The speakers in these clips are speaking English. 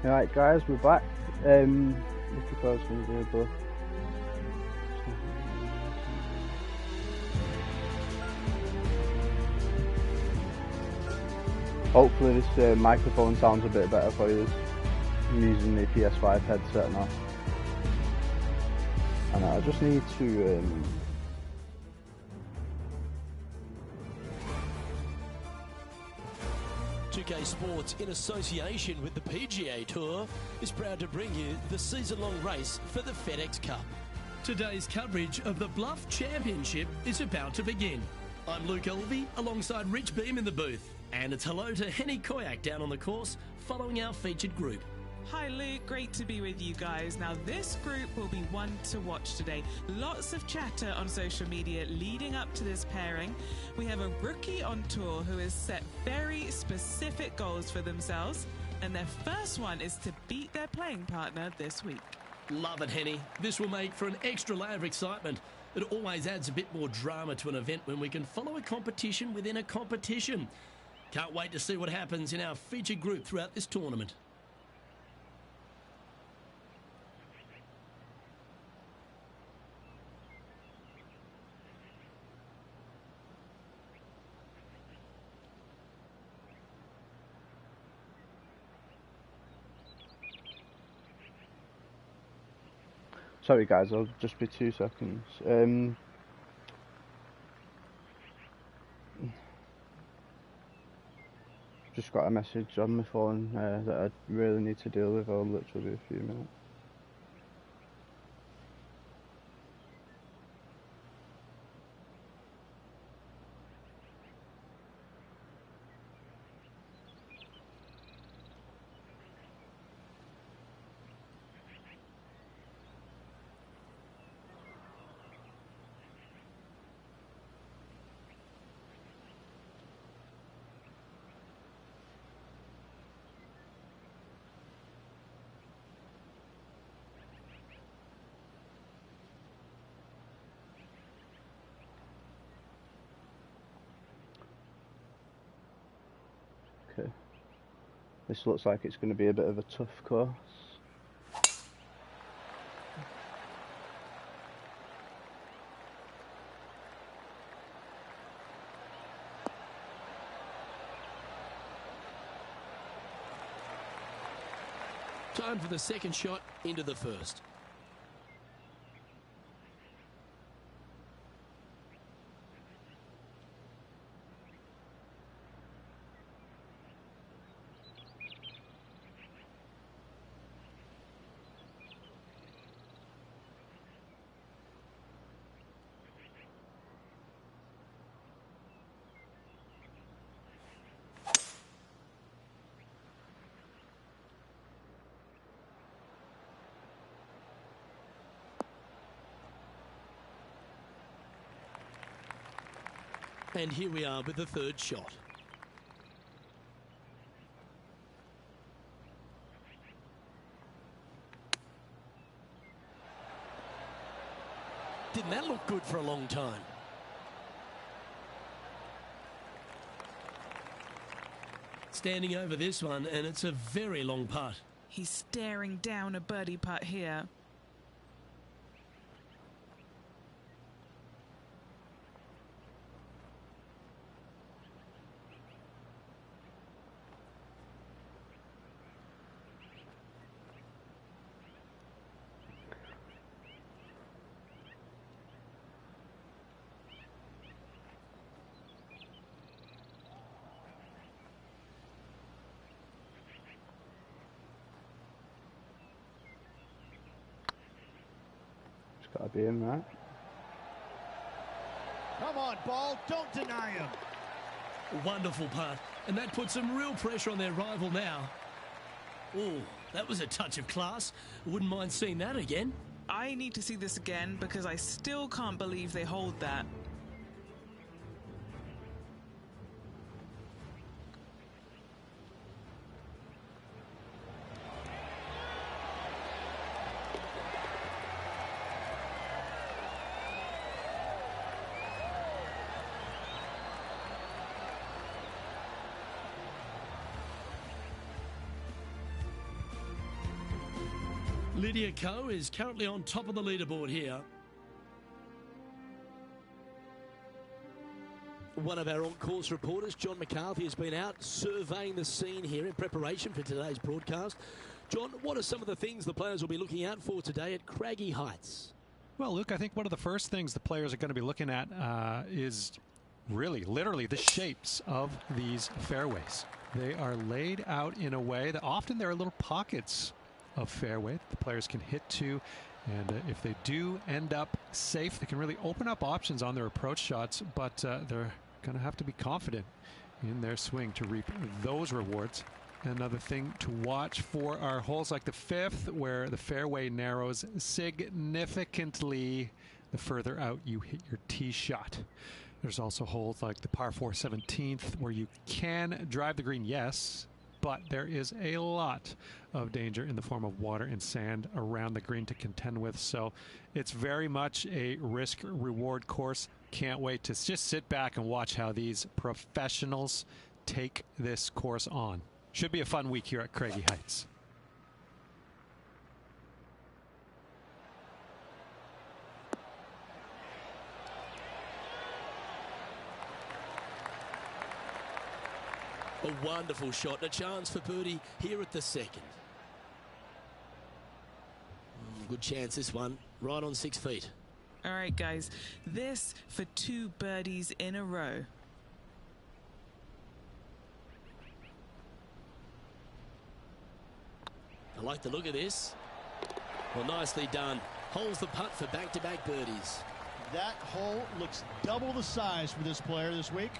Alright guys, we're back. Looking forward to the video, but hopefully this microphone sounds a bit better for you. I'm using the PS5 headset now. And I just need to 2K Sports, in association with the PGA Tour, is proud to bring you the season-long race for the FedEx Cup. Today's coverage of the Bluff Championship is about to begin. I'm Luke Elvey, alongside Rich Beam in the booth. And it's hello to Henny Koyak down on the course, following our featured group. Hi Luke, great to be with you guys. Now this group will be one to watch today. Lots of chatter on social media leading up to this pairing. We have a rookie on tour who has set very specific goals for themselves, and their first one is to beat their playing partner this week. Love it, Henny. This will make for an extra layer of excitement. It always adds a bit more drama to an event when we can follow a competition within a competition. Can't wait to see what happens in our featured group throughout this tournament. sorry guys, I'll just be 2 seconds. Just got a message on my phone that I really need to deal with. I'll literally be a few minutes. Okay, this looks like it's going to be a bit of a tough course. Time for the second shot into the first. And here we are with the third shot. Didn't that look good for a long time? Standing over this one, and it's a very long putt. He's staring down a birdie putt here. Gotta be in, right? Come on, ball, don't deny him. Wonderful putt, and that puts some real pressure on their rival now. Oh, that was a touch of class. Wouldn't mind seeing that again. I need to see this again because I still can't believe they hold that. Lydia Ko is currently on top of the leaderboard here. One of our on-course reporters, John McCarthy, has been out surveying the scene here in preparation for today's broadcast. John, what are some of the things the players will be looking out for today at Craggy Heights? Well, Luke, I think one of the first things the players are going to be looking at is really, literally, the shapes of these fairways. They are laid out in a way that often there are little pockets of fairway that the players can hit to. And if they do end up safe, they can really open up options on their approach shots, but they're going to have to be confident in their swing to reap those rewards. Another thing to watch for are holes like the 5th, where the fairway narrows significantly the further out you hit your tee shot. There's also holes like the par 4 17th, where you can drive the green, yes, but there is a lot of danger in the form of water and sand around the green to contend with. So it's very much a risk-reward course. Can't wait to just sit back and watch how these professionals take this course on. Should be a fun week here at Craggy Heights. A wonderful shot and a chance for birdie here at the second. Good chance this one, right on 6 feet. All right, guys, this for 2 birdies in a row. I like the look of this. Well, nicely done. Holds the putt for back-to-back birdies. That hole looks double the size for this player this week.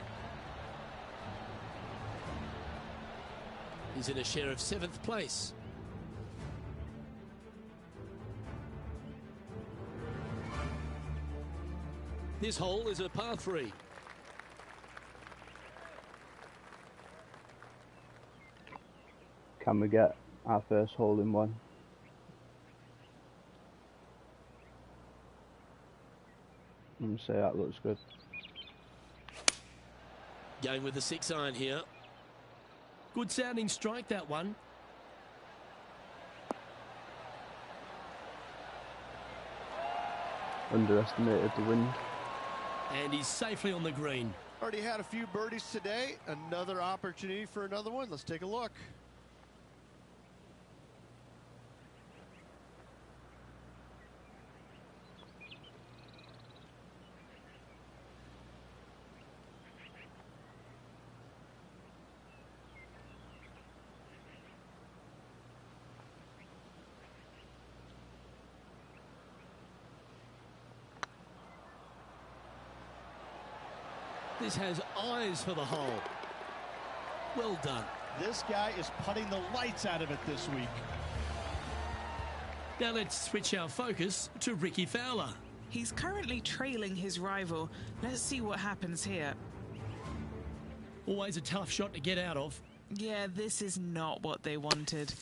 He's in a share of 7th place. This hole is a par 3. Can we get our first hole in one? I'm going to say that looks good. Going with the 6-iron here. Good sounding strike, that one. Underestimated the wind. And he's safely on the green. Already had a few birdies today. Another opportunity for another one. Let's take a look. This has eyes for the hole. Well done. This guy is putting the lights out of it this week. Now let's switch our focus to Ricky Fowler. He's currently trailing his rival. Let's see what happens here. Always a tough shot to get out of. Yeah, this is not what they wanted.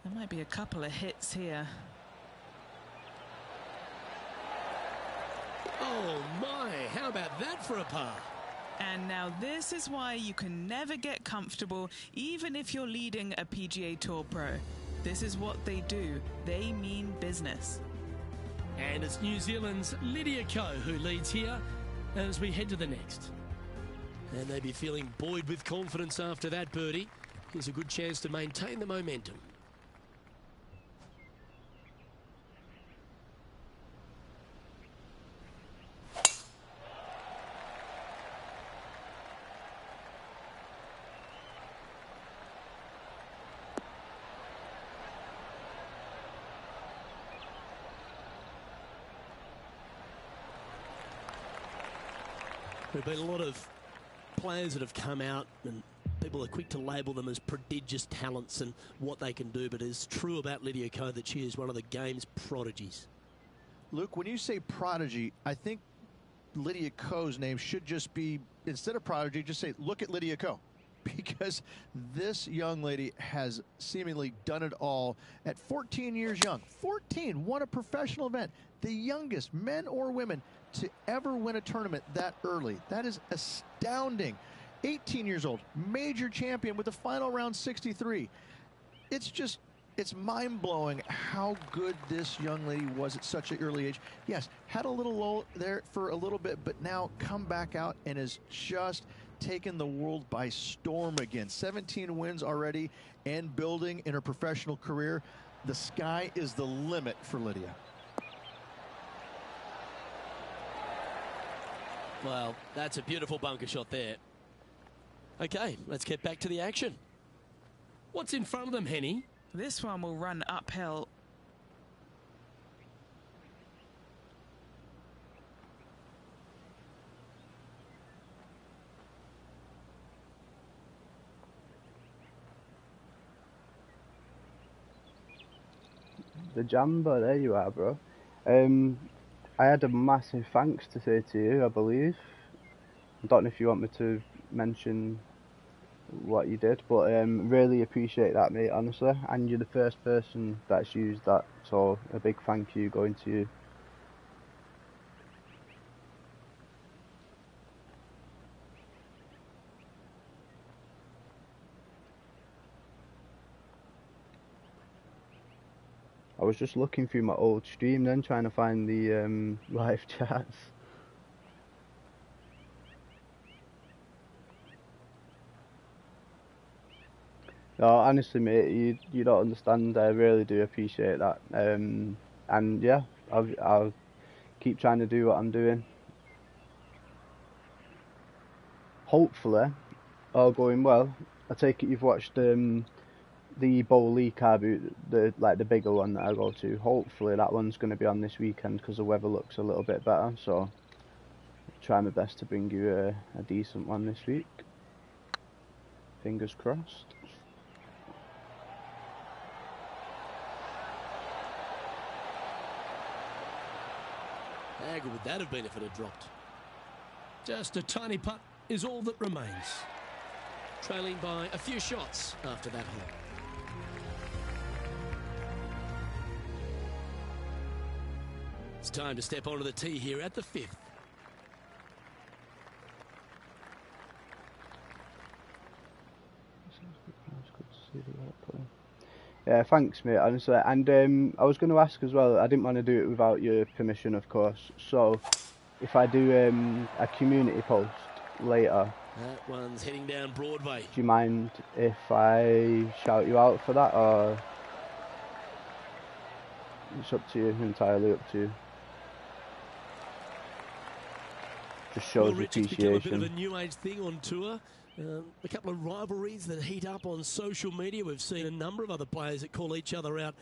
There might be a couple of hits here. Oh my, how about that for a par? And now this is why you can never get comfortable, even if you're leading a PGA Tour pro. This is what they do. They mean business. And it's New Zealand's Lydia Ko who leads here as we head to the next. And they'd be feeling buoyed with confidence after that birdie. Here's a good chance to maintain the momentum. There have been a lot of players that have come out and people are quick to label them as prodigious talents and what they can do, but it's true about Lydia Ko that she is one of the game's prodigies. Luke, when you say prodigy, I think Lydia Ko's name should just be, instead of prodigy, just say, look at Lydia Ko. Because this young lady has seemingly done it all at 14 years young. 14, won a professional event. The youngest, men or women, to ever win a tournament that early. That is astounding. 18 years old, major champion with the final round 63. It's just It's mind-blowing how good this young lady was at such an early age. Yes, had a little lull there for a little bit, but now come back out and is just taken the world by storm again. 17 wins already and building in her professional career. The sky is the limit for Lydia. Well, that's a beautiful bunker shot there. Okay, let's get back to the action. What's in front of them, Henny? This one will run uphill. The Jamba, there you are, bro. I had a massive thanks to say to you, I believe. I don't know if you want me to mention what you did, but really appreciate that, mate, honestly. And you're the first person that's used that, so a big thank you going to you. I was just looking through my old stream then, trying to find the live chats. No, honestly, mate, you don't understand. I really do appreciate that. And yeah, I'll keep trying to do what I'm doing. Hopefully, all going well. I take it you've watched the Bowley car boot, the bigger one that I go to. Hopefully that one's going to be on this weekend because the weather looks a little bit better. So I'll try my best to bring you a decent one this week. Fingers crossed. How good would that have been if it had dropped? Just a tiny putt is all that remains. Trailing by a few shots after that hole. It's time to step onto the tee here at the 5th. Yeah, thanks, mate, honestly. And I was going to ask as well, I didn't want to do it without your permission, of course. So, if I do a community post later... That one's heading down Broadway. Do you mind if I shout you out for that, or... It's up to you, entirely up to you. Just shows appreciation. It's become a bit of a new age thing on tour. A couple of rivalries that heat up on social media. We've seen a number of other players that call each other out.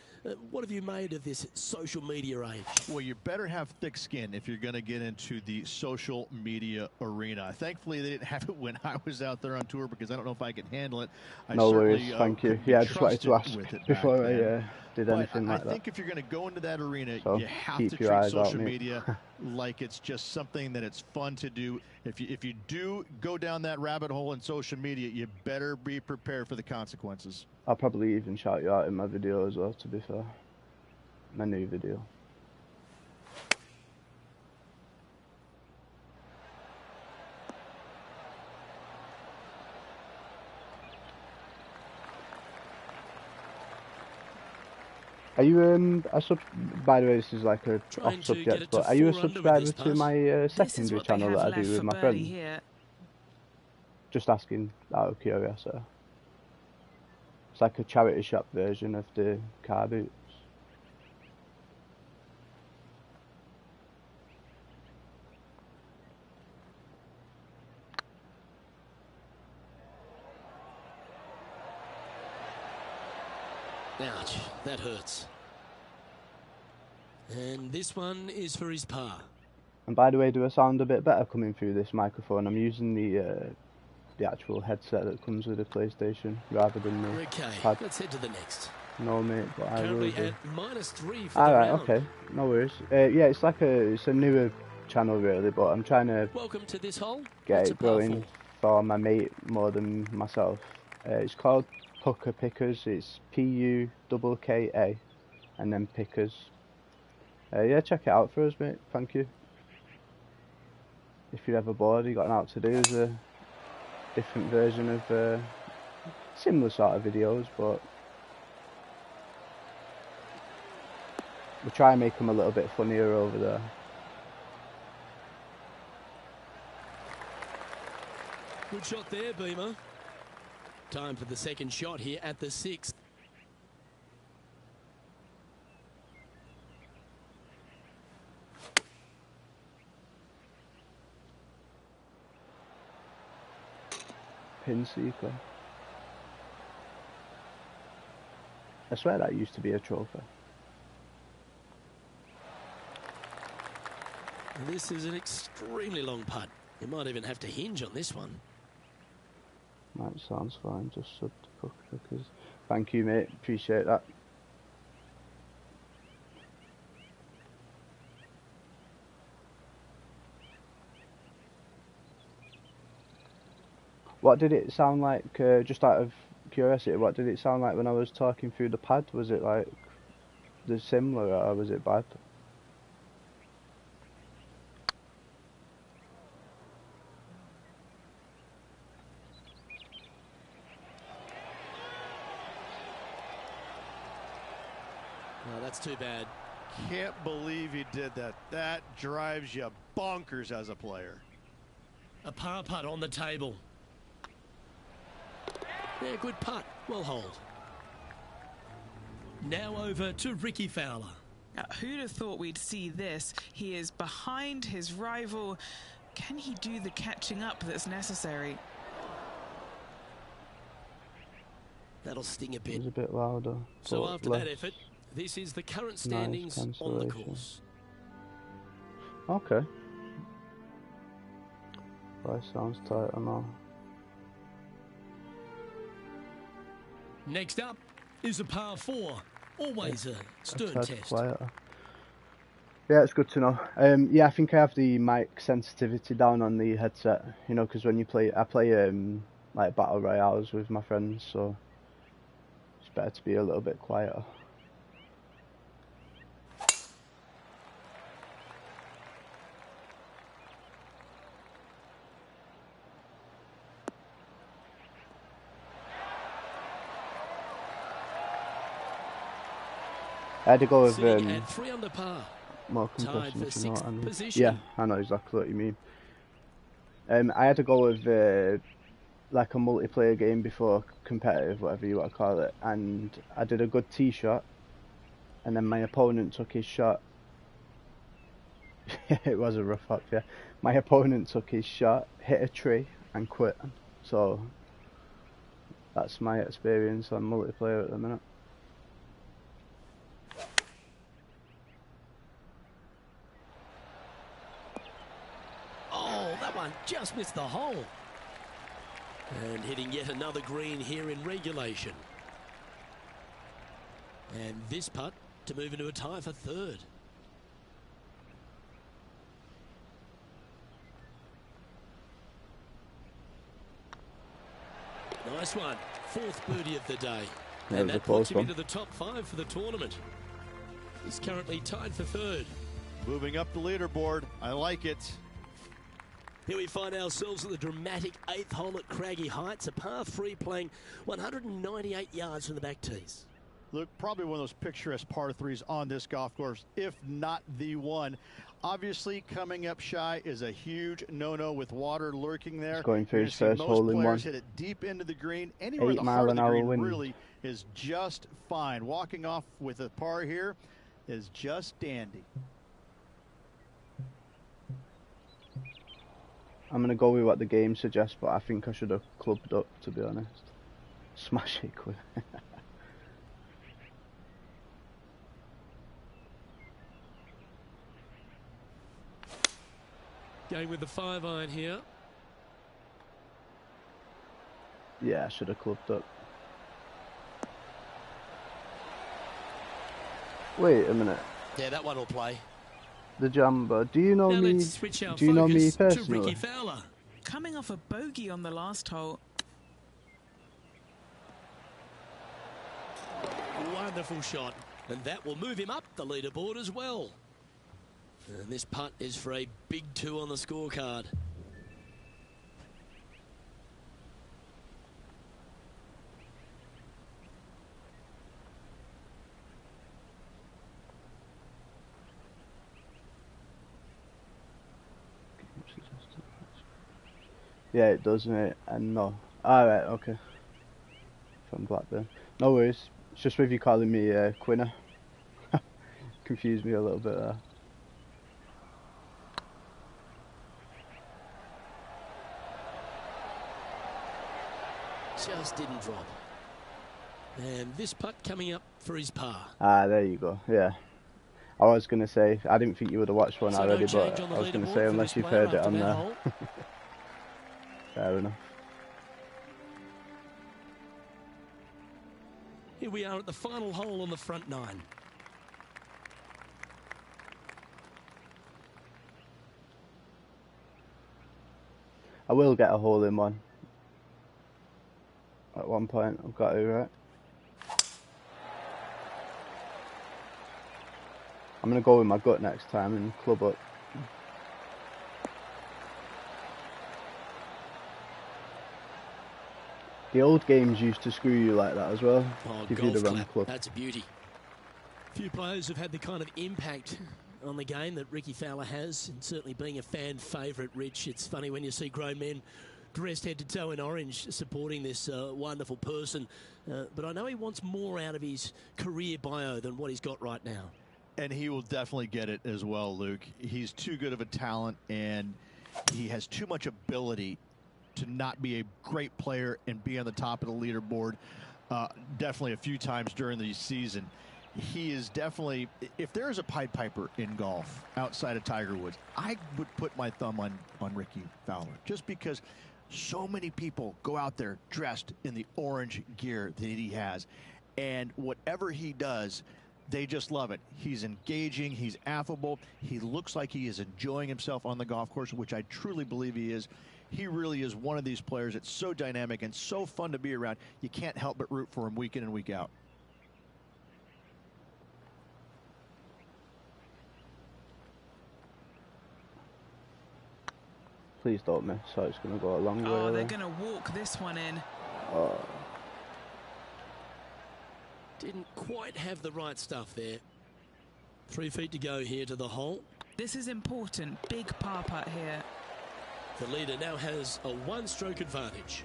What have you made of this social media age? Well, you better have thick skin if you're going to get into the social media arena. Thankfully, they didn't have it when I was out there on tour because I don't know if I could handle it. No worries, thank you. Yeah, I just wanted to ask before I did anything like that. I think if you're going to go into that arena, so you have to treat social media like it's just something that it's fun to do. If you do go down that rabbit hole in social media, you better be prepared for the consequences. I'll probably even shout you out in my video as well, to be fair. My new video. Are you by the way, this is like a off subject, but are you a subscriber to my secondary channel that I do with my friends? Just asking out of curiosity. It's like a charity shop version of the car boots. Ouch, that hurts. And this one is for his par. And by the way, do I sound a bit better coming through this microphone? I'm using the actual headset that comes with the PlayStation rather than the pad. Let's head to the next. No, mate, but I will do. At -3 for the round. Okay, no worries. Yeah, it's like it's a newer channel really, but I'm trying to welcome to this hole. Get it going for my mate more than myself. It's called Pucker Pickers. It's PUKKA and then Pickers. Yeah, check it out for us, mate. Thank you. If you're ever bored, you got an out to do. There's a different version of similar sort of videos, but We'll try and make them a little bit funnier over there. Good shot there, Beamer. Time for the second shot here at the 6th. Pin seeker. I swear that used to be a trophy. This is an extremely long putt. You might even have to hinge on this one. That sounds fine. Just sub to puck because. Thank you, mate. Appreciate that. What did it sound like? Just out of curiosity, what did it sound like when I was talking through the pad? Was it like the similar, or was it bad? Oh, that's too bad. Can't believe he did that. That drives you bonkers as a player. A par putt on the table. Yeah, good putt. Well hold. Now over to Ricky Fowler. Now, who'd have thought we'd see this? He is behind his rival. Can he do the catching up that's necessary? That'll sting a It bit. was a bit louder. So but after less. that effort, this is the current standings on the cancellation. course. Okay. That sounds tight, I know. Next up is a par 4. Always a stern That's test. quieter. Yeah, it's good to know. Yeah, I think I have the mic sensitivity down on the headset. You know, because when you play, I play like battle royales with my friends, so it's better to be a little bit quieter. I had to go with Sitting at 3 under par. more Tied compression, for if you know what I 6th mean. position. Yeah, I know exactly what you mean. I had to go with like a multiplayer game before, competitive, whatever you want to call it, and I did a good tee shot, and then my opponent took his shot. It was a rough up, yeah. My opponent took his shot, hit a tree, and quit. So that's my experience on multiplayer at the minute. Oh, that one just missed the hole. And hitting yet another green here in regulation. And this putt to move into a tie for 3rd. Nice one. 4th birdie of the day. And that puts him into the top 5 for the tournament. He's currently tied for 3rd. Moving up the leaderboard. I like it. Here we find ourselves at the dramatic 8th hole at Craggy Heights, a par 3 playing 198 yards from the back tees. Look, probably one of those picturesque par 3s on this golf course, if not the one. Obviously, coming up shy is a huge no-no with water lurking there. He's going for his first most hole in one. players hit it deep into the green. Anywhere in the 8 heart mile of an the hour green wind. really is just fine. Walking off with a par here is just dandy. I'm going to go with what the game suggests, but I think I should have clubbed up, to be honest. Smash it quick. Going with the 5-iron here. Yeah, I should have clubbed up. Wait a minute. Yeah, that one will play. The Jumbo. Do you know Now me? let's switch our Do you know me focus to personally? Ricky Fowler. Coming off a bogey on the last hole. Wonderful shot. And that will move him up the leaderboard as well. And this putt is for a big 2 on the scorecard. Yeah, it does, mate. And no. Alright, okay. From Blackburn. No worries. It's just with you calling me Quinner. Confused me a little bit there. Just didn't drop. And this putt coming up for his par. Ah, there you go. Yeah. I was going to say, I didn't think you would have watched one So already, no but change on I was the going to leaderboard say, for unless this you've player heard it after on that there. hole. Fair enough. Here we are at the final hole on the front nine. I will get a hole in one. At one point, I've got to, right? I'm going to go with my gut next time and club up. The old games used to screw you like that as well. Oh, Give you the golf wrong clap. club. That's a beauty. Few players have had the kind of impact on the game that Ricky Fowler has, and certainly being a fan favourite, Rich. It's funny when you see grown men dressed head to toe in orange supporting this wonderful person. But I know he wants more out of his career bio than what he's got right now. And he will definitely get it as well, Luke. He's too good of a talent, and he has too much ability to not be a great player and be on the top of the leaderboard definitely a few times during the season. He is definitely, if there is a Pied Piper in golf outside of Tiger Woods, I would put my thumb on Ricky Fowler, just because so many people go out there dressed in the orange gear that he has, and whatever he does, they just love it. He's engaging, he's affable, he looks like he is enjoying himself on the golf course, which I truly believe he is. He really is one of these players that's so dynamic and so fun to be around. You can't help but root for him week in and week out. Please don't miss, so it's going to go a long way. Oh, they're going to walk this one in. Oh. Didn't quite have the right stuff there. 3 feet to go here to the hole. This is important. Big par putt here. The leader now has a one-stroke advantage.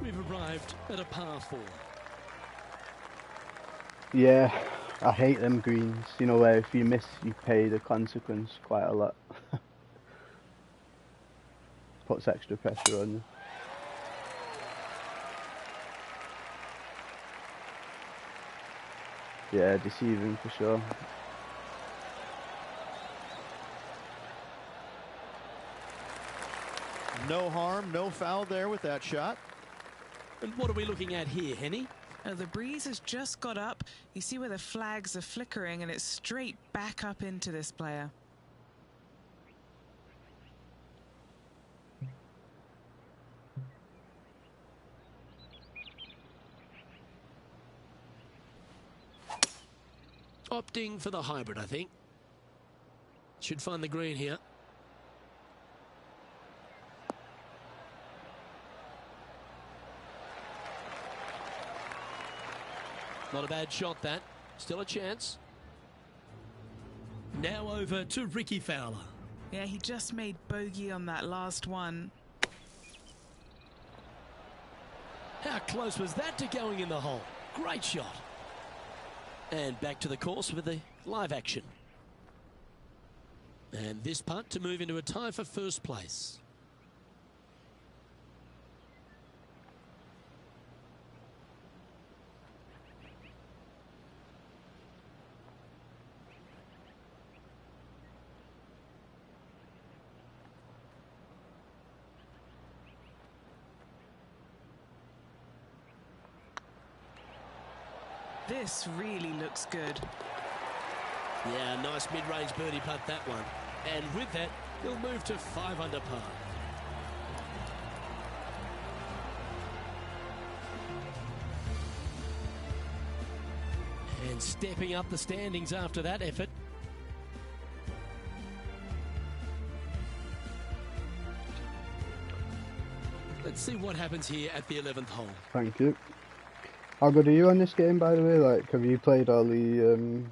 We've arrived at a par 4. Yeah, I hate them greens. You know, where if you miss, you pay the consequence quite a lot. Puts extra pressure on you. Yeah, deceiving for sure. No harm, no foul there with that shot. And what are we looking at here, Henny? The breeze has just got up. You see where the flags are flickering, and it's straight back up into this player. Opting for the hybrid, I think. Should find the green here. Not a bad shot, that. Still a chance. Now over to Ricky Fowler. Yeah, he just made bogey on that last one. How close was that to going in the hole? Great shot. And back to the course with the live action. And this putt to move into a tie for first place. This really looks good. Yeah, nice mid-range birdie putt, that one. And with that, he'll move to 5 under par. And stepping up the standings after that effort. Let's see what happens here at the 11th hole. Thank you. How good are you on this game, by the way? Like, have you played all the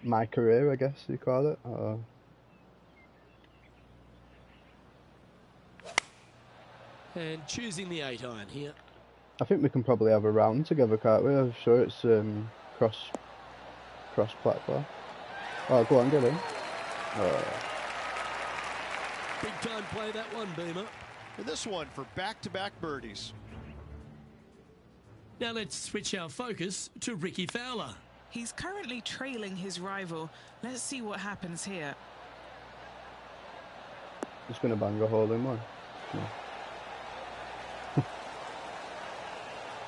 my career, I guess you call it. And choosing the 8-iron here. I think we can probably have a round together, can't we? I'm sure it's cross platform. Oh, go on, get in. Big time play that one, Beamer. And this one for back-to-back birdies. Now let's switch our focus to Ricky Fowler. He's currently trailing his rival. Let's see what happens here. Just gonna bang a hole in one. No.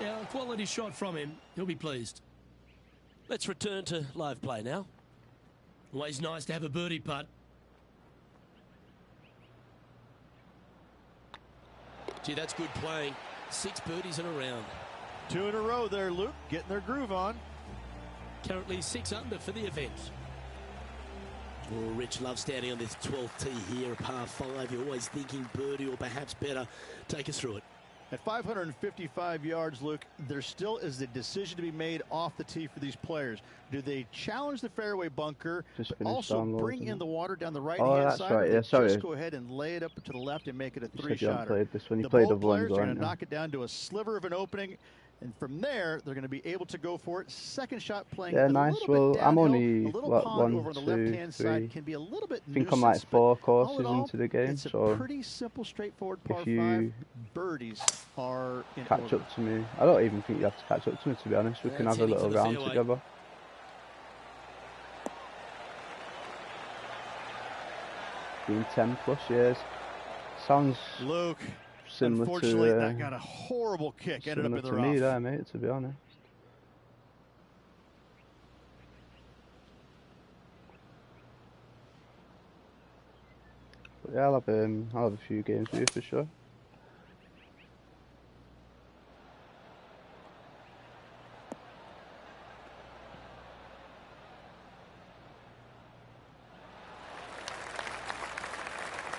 Yeah, a quality shot from him. He'll be pleased. Let's return to live play now. Always nice to have a birdie putt. Gee, that's good playing. 6 birdies in a round. 2 in a row there, Luke, getting their groove on. Currently 6 under for the event. Oh, Rich loves standing on this 12th tee here, a par 5. You're always thinking birdie or perhaps better. Take us through it. At 555 yards, Luke, there still is a decision to be made off the tee for these players. Do they challenge the fairway bunker, but also bring in the water down the right-hand side? Right. Yeah, sorry. Just go ahead and lay it up to the left and make it a 3-shotter. Played this one. The bold players are going to knock it down to a sliver of an opening, and from there, they're going to be able to go for it. Second shot playing a nice. little bit downhill. I'm only, a little what, pond 1, over on the 2, left-hand 3. side can be a little bit I think I'm like 4 courses all, into the game, it's a so pretty simple, straightforward par if you 5. Birdies are in catch order. up to me, I don't even think you have to catch up to me, to be honest. We can have a little round together. Been 10+ years. Sounds Luke, similar unfortunately, to that got a horrible kick. Ended up in the rough. Me there, mate, to be honest. But yeah, I'll have a few games with you for sure.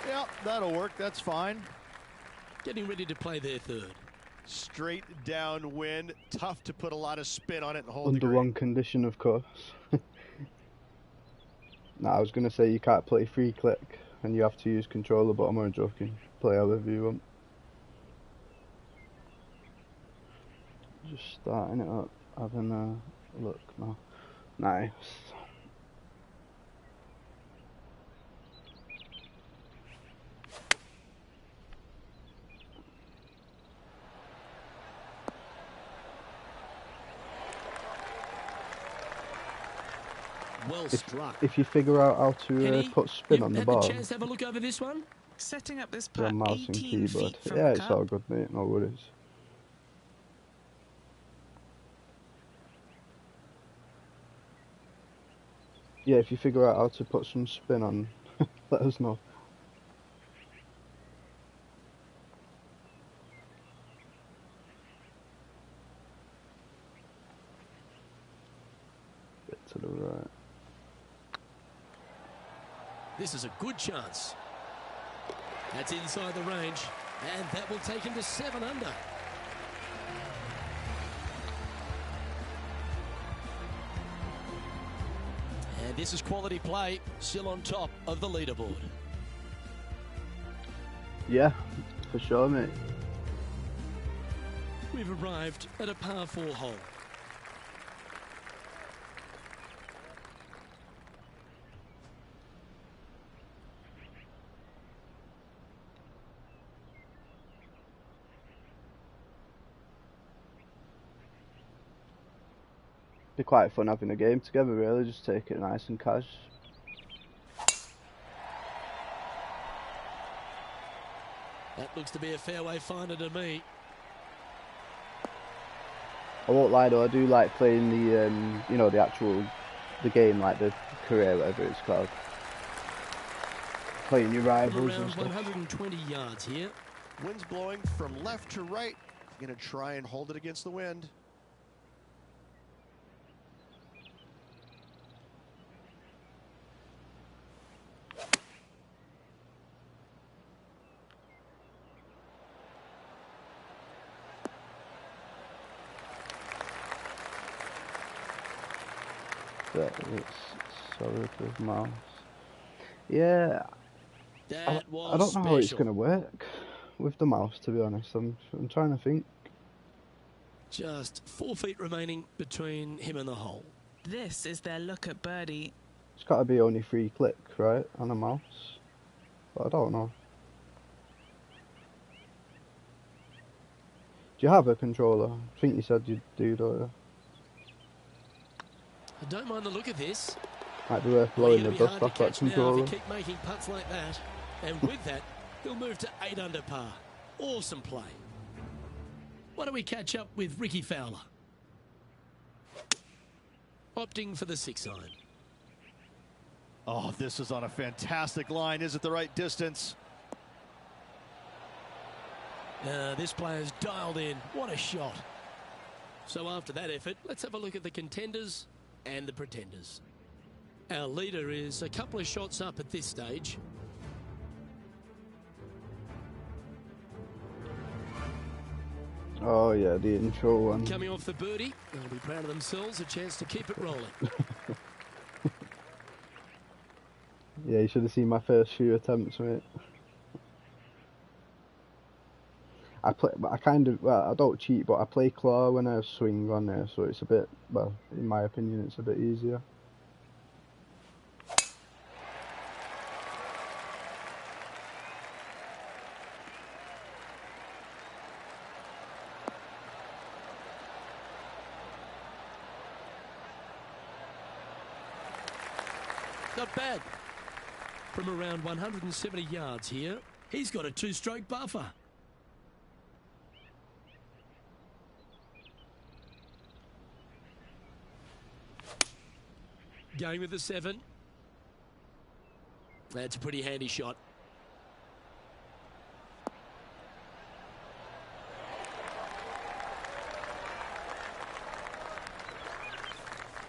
Yeah, that'll work. That's fine. Getting ready to play their third. Straight downwind. Tough to put a lot of spin on it and hold Under the green. one condition, of course. I was going to say you can't play free click and you have to use controller, but I'm only joking. Play however you want. Just starting it up, having a look now. Nice. Well struck. If you figure out how to put spin on the ball. Chance to have a look over this one? Setting up this putt mouse and 18 keyboard. feet from Yeah, the it's cup. all good, mate. No worries. Yeah, if you figure out how to put some spin on, let us know. Bit to the right. This is a good chance. That's inside the range, and that will take him to 7 under. And this is quality play, still on top of the leaderboard. Yeah, for sure, mate. We've arrived at a par 4 hole. Be quite fun having a game together, really. Just take it nice and cash. That looks to be a fairway finder to me. I won't lie though, I do like playing the, you know, the game, like the career, whatever it's called. Playing your rivals and Around stuff. 120 yards here. Wind's blowing from left to right. Going to try and hold it against the wind. that it's solid with mouse. Yeah, That I was don't know how it's special. going to work with the mouse, to be honest. I'm trying to think. Just 4 feet remaining between him and the hole. This is their look at birdie. It's got to be only 3 clicks, right, on a mouse? But I don't know. Do you have a controller? I think you said you do, don't you? I don't mind the look of this. Might be worth Well, blowing you're the going to be dust hard off to that catch now if controller. you keep making putts like that. And with that, he'll move to 8 under par. Awesome play. Why don't we catch up with Ricky Fowler? Opting for the 6-iron. Oh, this is on a fantastic line. Is it the right distance? This player's dialed in. What a shot. So after that effort, let's have a look at the contenders and the pretenders. Our leader is a couple of shots up at this stage. Oh yeah, the intro one. Coming off the birdie, they'll be proud of themselves, a chance to keep it rolling. Yeah, you should have seen my first few attempts, mate. I don't cheat, but I play claw when I swing on there, so it's a bit, well, in my opinion, it's a bit easier. Not bad. From around 170 yards here, he's got a 2-stroke buffer. Going with the 7. That's a pretty handy shot.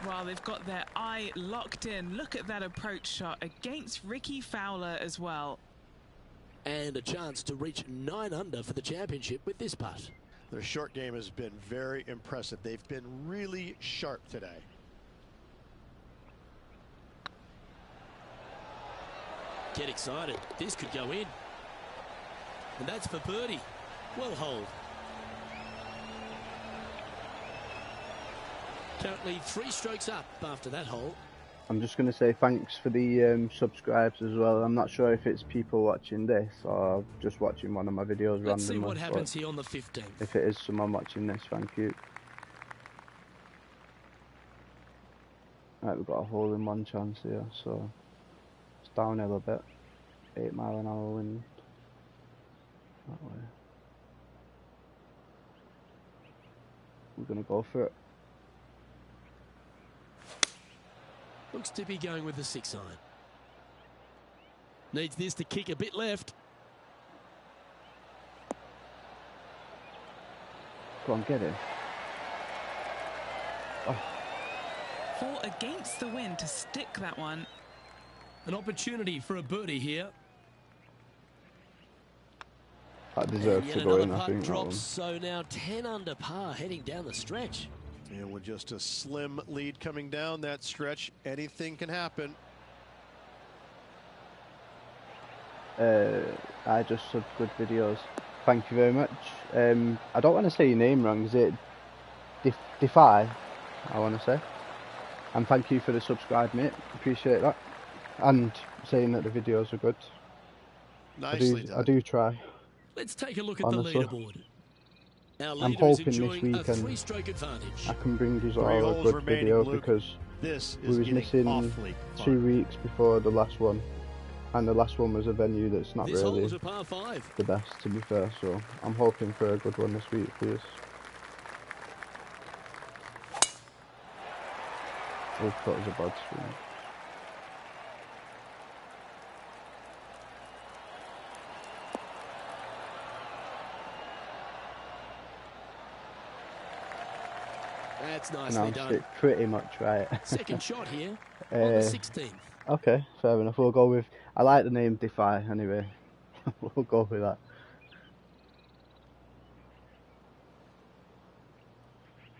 Well, they've got their eye locked in. Look at that approach shot against Ricky Fowler as well. And a chance to reach 9 under for the championship with this putt. Their short game has been very impressive. They've been really sharp today. Get excited. This could go in. And that's for birdie. Well holed. Currently 3 strokes up after that hole. I'm just going to say thanks for the subscribes as well. I'm not sure if it's people watching this or just watching one of my videos randomly. Let's see what happens here on the 15th. If it is someone watching this, thank you. Right, we've got a hole-in-one chance here, so it's downhill a bit. 8 mile an hour wind. That way. We're going to go for it. Looks to be going with the 6-iron. Needs this to kick a bit left. Go on, get it. Oh. Fall against the wind to stick that one. An opportunity for a birdie here. That deserves And to yet go in, another I putt think. drops, so now 10 under par heading down the stretch. And with just a slim lead coming down that stretch, anything can happen. I just subbed good videos. Thank you very much. I don't want to say your name wrong. Is it Defy? I want to say. And thank you for the subscribe, mate. Appreciate that. And saying that the videos are good. Nicely done. I do try. Let's take a look at Honestly. the leaderboard. Our I'm leader is hoping this enjoying a weekend 3-stroke advantage. I can bring you 3 all a holes good remaining, video Luke. because This we is was getting missing awfully 2 fun. weeks before the last one. And the last one was a venue that's not This hole really is a par 5. the best, to be fair, so I'm hoping for a good one this week, please. Oh, that was a bad swing. That's nicely Pronounced done. it pretty much right. Second shot here on the 16th. Okay, fair enough. We'll go with. I like the name Defy anyway. We'll go with that.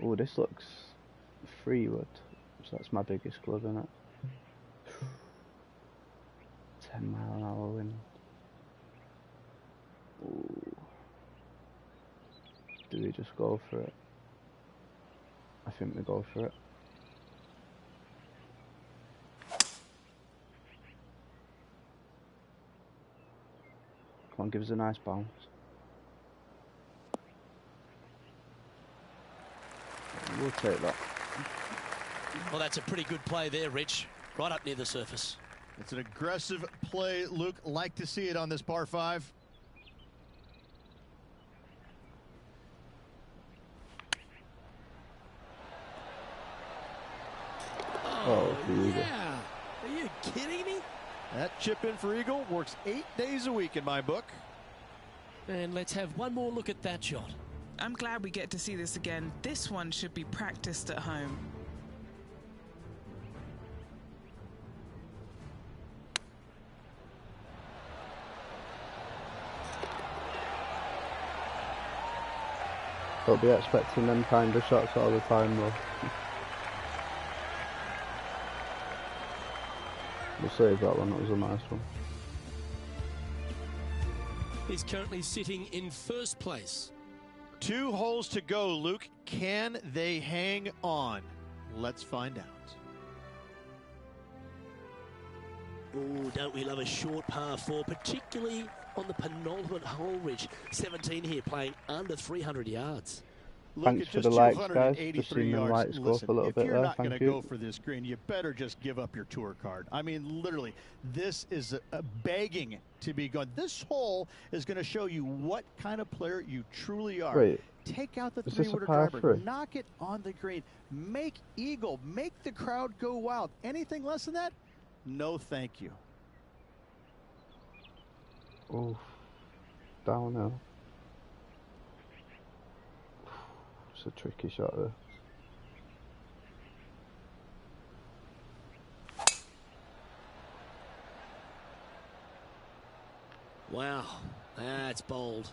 Oh, this looks 3 wood. So that's my biggest club, isn't it? 10-mile-an-hour wind. Ooh. Do we just go for it? I think we go for it. Come on, give us a nice bounce. We'll take that. Well, that's a pretty good play there, Rich. Right up near the surface. It's an aggressive play, Luke. Like to see it on this par 5. Oh, yeah. Are you kidding me? That chip in for eagle works 8 days a week in my book. And let's have one more look at that shot. I'm glad we get to see this again. This one should be practiced at home. Don't be expecting them kind of shots all the time, though. We'll save that one, that was a nice one. He's currently sitting in first place. 2 holes to go, Luke. Can they hang on? Let's find out. Oh, don't we love a short par 4, particularly on the penultimate hole, Rich. 17 here, playing under 300 yards. Look, Thanks at for just the likes, guys. Just 283 seen them yards. likes go Listen, for a little if bit you're there. not going Thank to you. go for this green, you better just give up your tour card. I mean, literally, this is begging to be gone. This hole is going to show you what kind of player you truly are. Wait, take out the is this a three-wooder par driver, 3? knock it on the green, make eagle, make the crowd go wild. Anything less than that? No, thank you. Oh, downhill. It's a tricky shot there. Wow, that's bold.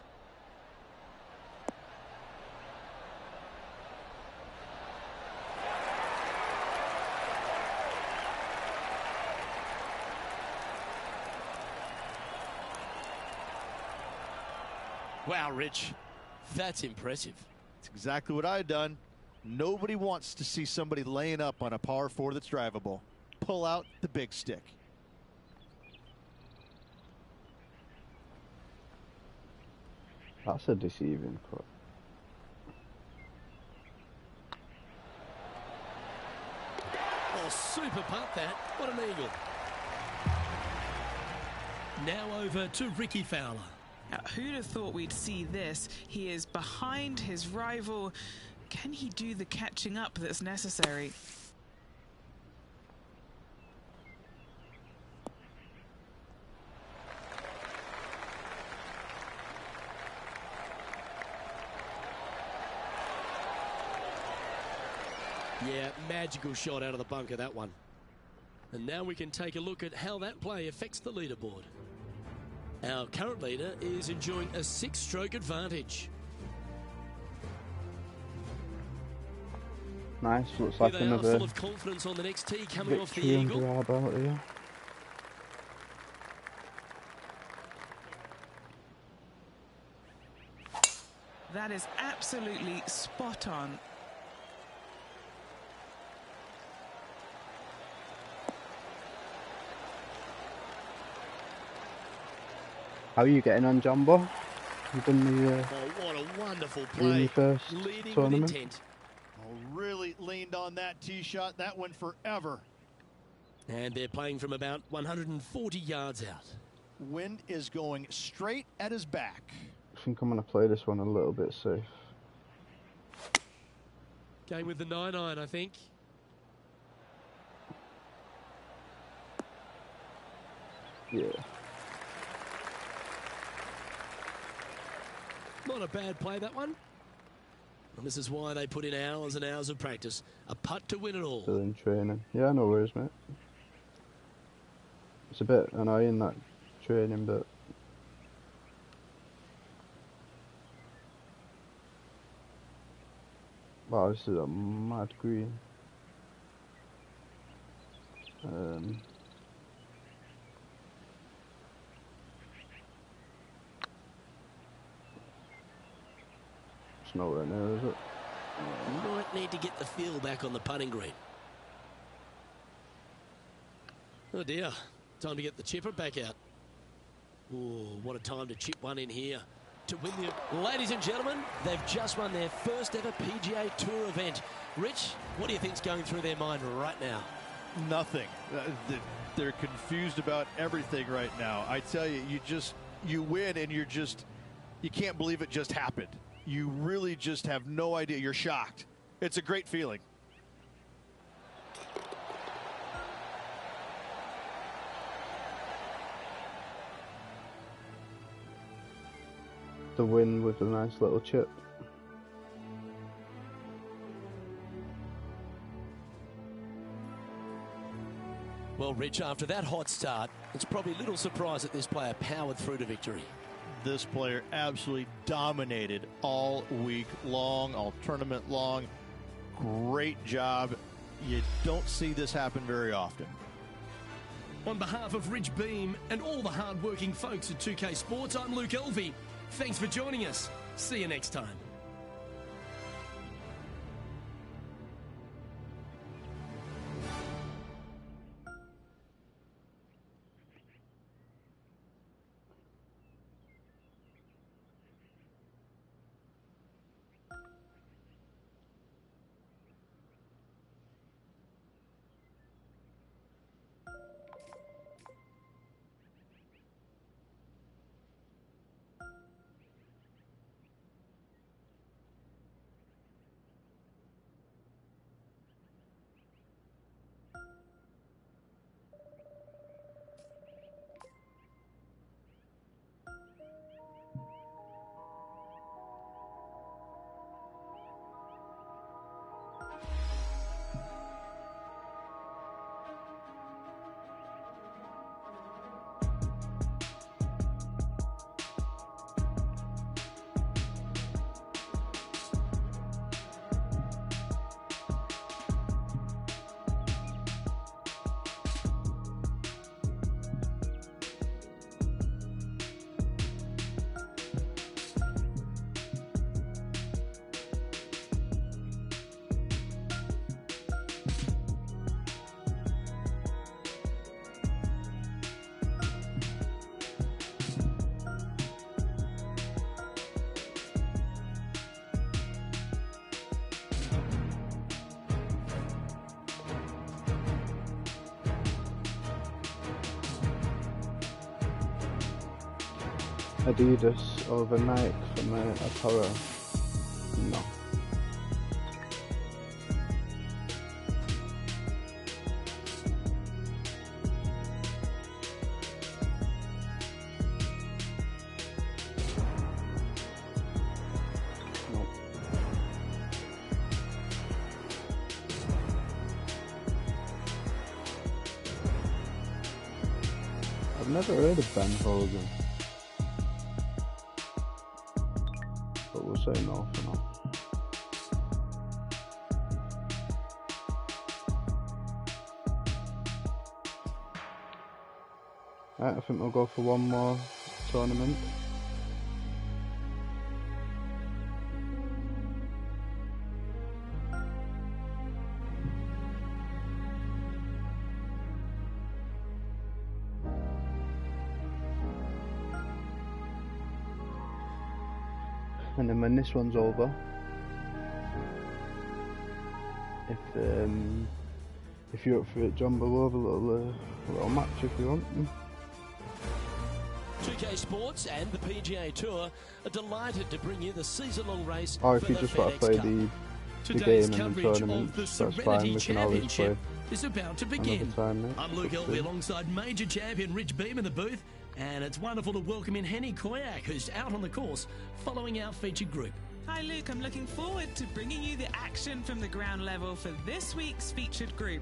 Wow, Rich, that's impressive. It's exactly what I've done. Nobody wants to see somebody laying up on a par 4 that's drivable. Pull out the big stick. That's a deceiving cut. Oh, super putt that. What an eagle. Now over to Ricky Fowler. Now, who'd have thought we'd see this? He is behind his rival. Can he do the catching up that's necessary? Yeah, magical shot out of the bunker, that one. And now we can take a look at how that play affects the leaderboard. Our current leader is enjoying a 6-stroke advantage. Nice, looks Here like they are, another full of confidence on the next tee, coming off the victory eagle. under our belt here. That is absolutely spot on. How are you getting on, Jumbo? You've done the Oh, what a wonderful in play. your first Leading tournament? with intent. Oh, really leaned on that tee shot. That went forever. And they're playing from about 140 yards out. Wind is going straight at his back. I think I'm going to play this one a little bit safe. Going with the 9-iron, I think. Yeah. Not a bad play, that one. And this is why they put in hours and hours of practice. A putt to win it all. Still in training. Yeah, no worries, mate. It's a bit annoying, that training, but... Wow, this is a mad green. It's nowhere near, is it? Might need to get the feel back on the putting green. Oh dear, time to get the chipper back out. Oh, what a time to chip one in here to win the... Ladies and gentlemen, they've just won their first ever PGA Tour event. Rich, what do you think's going through their mind right now? Nothing. They're confused about everything right now. I tell you, you win and you can't believe it just happened. You really just have no idea. You're shocked. It's a great feeling. The win with a nice little chip. Well, Rich, after that hot start, it's probably little surprise that this player powered through to victory. This player absolutely dominated all week long, all tournament long. Great job. You don't see this happen very often. On behalf of Rich Beam and all the hard-working folks at 2K Sports, I'm Luke Elvey. Thanks for joining us. See you next time. Adidas over Nike from a Toro? No. No. I've never heard of Ben Hogan. But we'll say no for now. Right, I think we'll go for one more tournament. And then when this one's over, if you're up for it, John, we'll have a little match if you want. 2K Sports and the PGA Tour are delighted to bring you the season-long race. Or if you just want to play the game Today's and the coverage tournament, of the that's fine. Serenity We can always play Championship is about to begin. another time, mate. I'm Luke Elvey alongside major champion Rich Beam in the booth, and it's wonderful to welcome in Henny Koyak, who's out on the course following our featured group. Hi Luke, I'm looking forward to bringing you the action from the ground level for this week's featured group.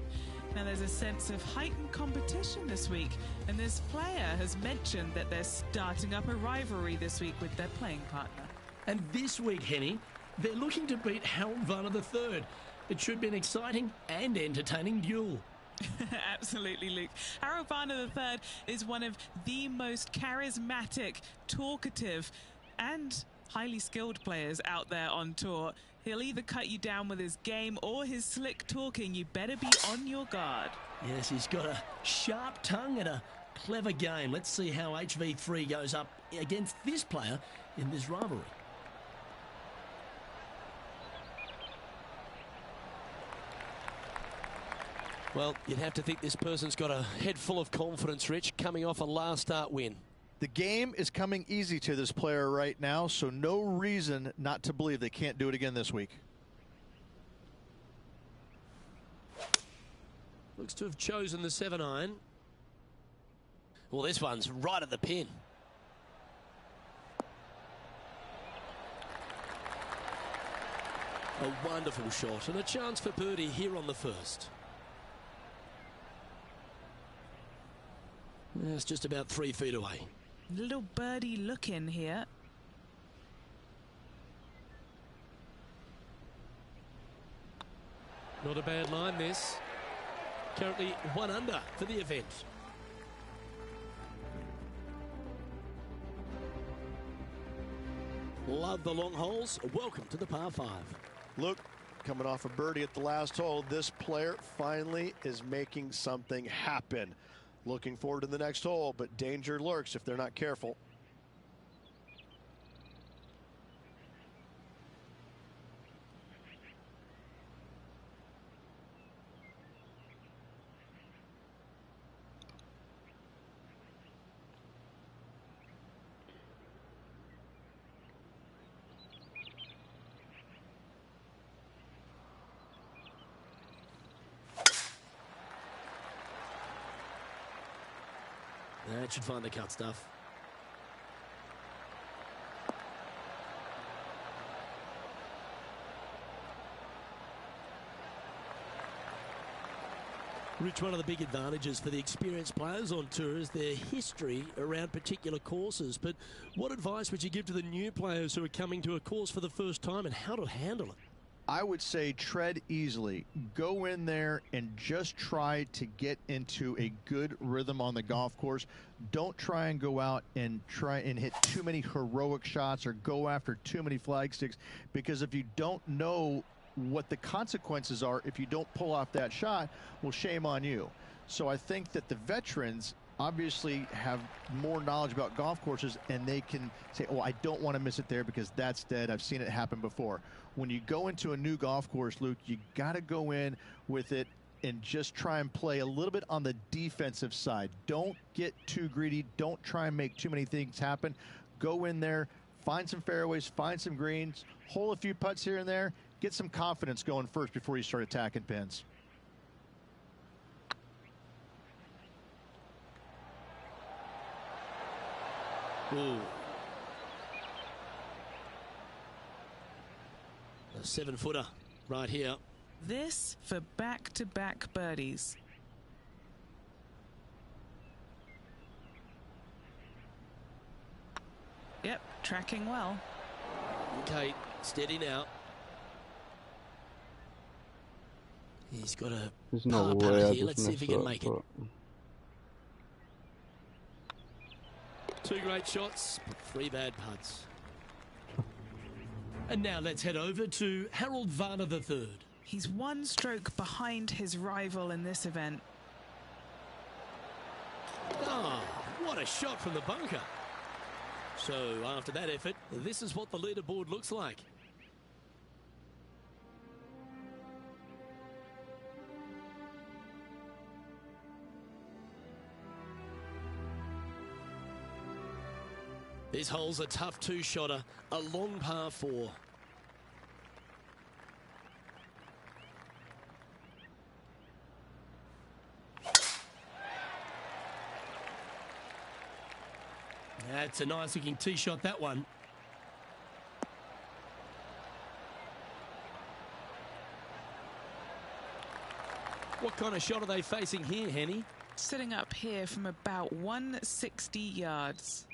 Now there's a sense of heightened competition this week, and this player has mentioned that they're starting up a rivalry this week with their playing partner. And this week, Henny, they're looking to beat Harold Varner III. It should be an exciting and entertaining duel. Absolutely, Luke. Harold Varner III is one of the most charismatic, talkative and highly skilled players out there on tour. He'll either cut you down with his game or his slick talking. You better be on your guard. Yes, he's got a sharp tongue and a clever game. Let's see how HV3 goes up against this player in this rivalry. Well, you'd have to think this person's got a head full of confidence, Rich, coming off a last start win. The game is coming easy to this player right now, so no reason not to believe they can't do it again this week. Looks to have chosen the 7-iron. Well, this one's right at the pin. A wonderful shot and a chance for birdie here on the first. It's just about 3 feet away. Little birdie look in here. Not a bad line, this. Currently 1 under for the event. Love the long holes. Welcome to the par 5. Luke, coming off a birdie at the last hole, this player finally is making something happen. Looking forward to the next hole, but danger lurks if they're not careful. That should find the cut stuff. Rich, one of the big advantages for the experienced players on tour is their history around particular courses. But what advice would you give to the new players who are coming to a course for the first time and how to handle it? I would say tread easily. Go in there and just try to get into a good rhythm on the golf course. Don't try and go out and try and hit too many heroic shots or go after too many flag sticks, because if you don't know what the consequences are if you don't pull off that shot, well, shame on you. So I think that the veterans obviously have more knowledge about golf courses, and they can say, oh, I don't want to miss it there because that's dead. I've seen it happen before. When you go into a new golf course, Luke, you got to go in with it and just try and play a little bit on the defensive side. Don't get too greedy. Don't try and make too many things happen. Go in there, find some fairways, find some greens, hole a few putts here and there, get some confidence going first before you start attacking pins. Ooh. A 7-footer right here. This for back-to-back birdies. Yep, tracking well. Okay, steady now. He's got a There's no par way putt I here. Let's see if he can make it. 2 great shots, 3 bad putts. And now let's head over to Harold Varner III. He's 1 stroke behind his rival in this event. Ah, what a shot from the bunker. So after that effort, this is what the leaderboard looks like. This hole's a tough 2-shotter, a long par 4. That's a nice looking tee shot, that one. What kind of shot are they facing here, Henny? Sitting up here from about 160 yards.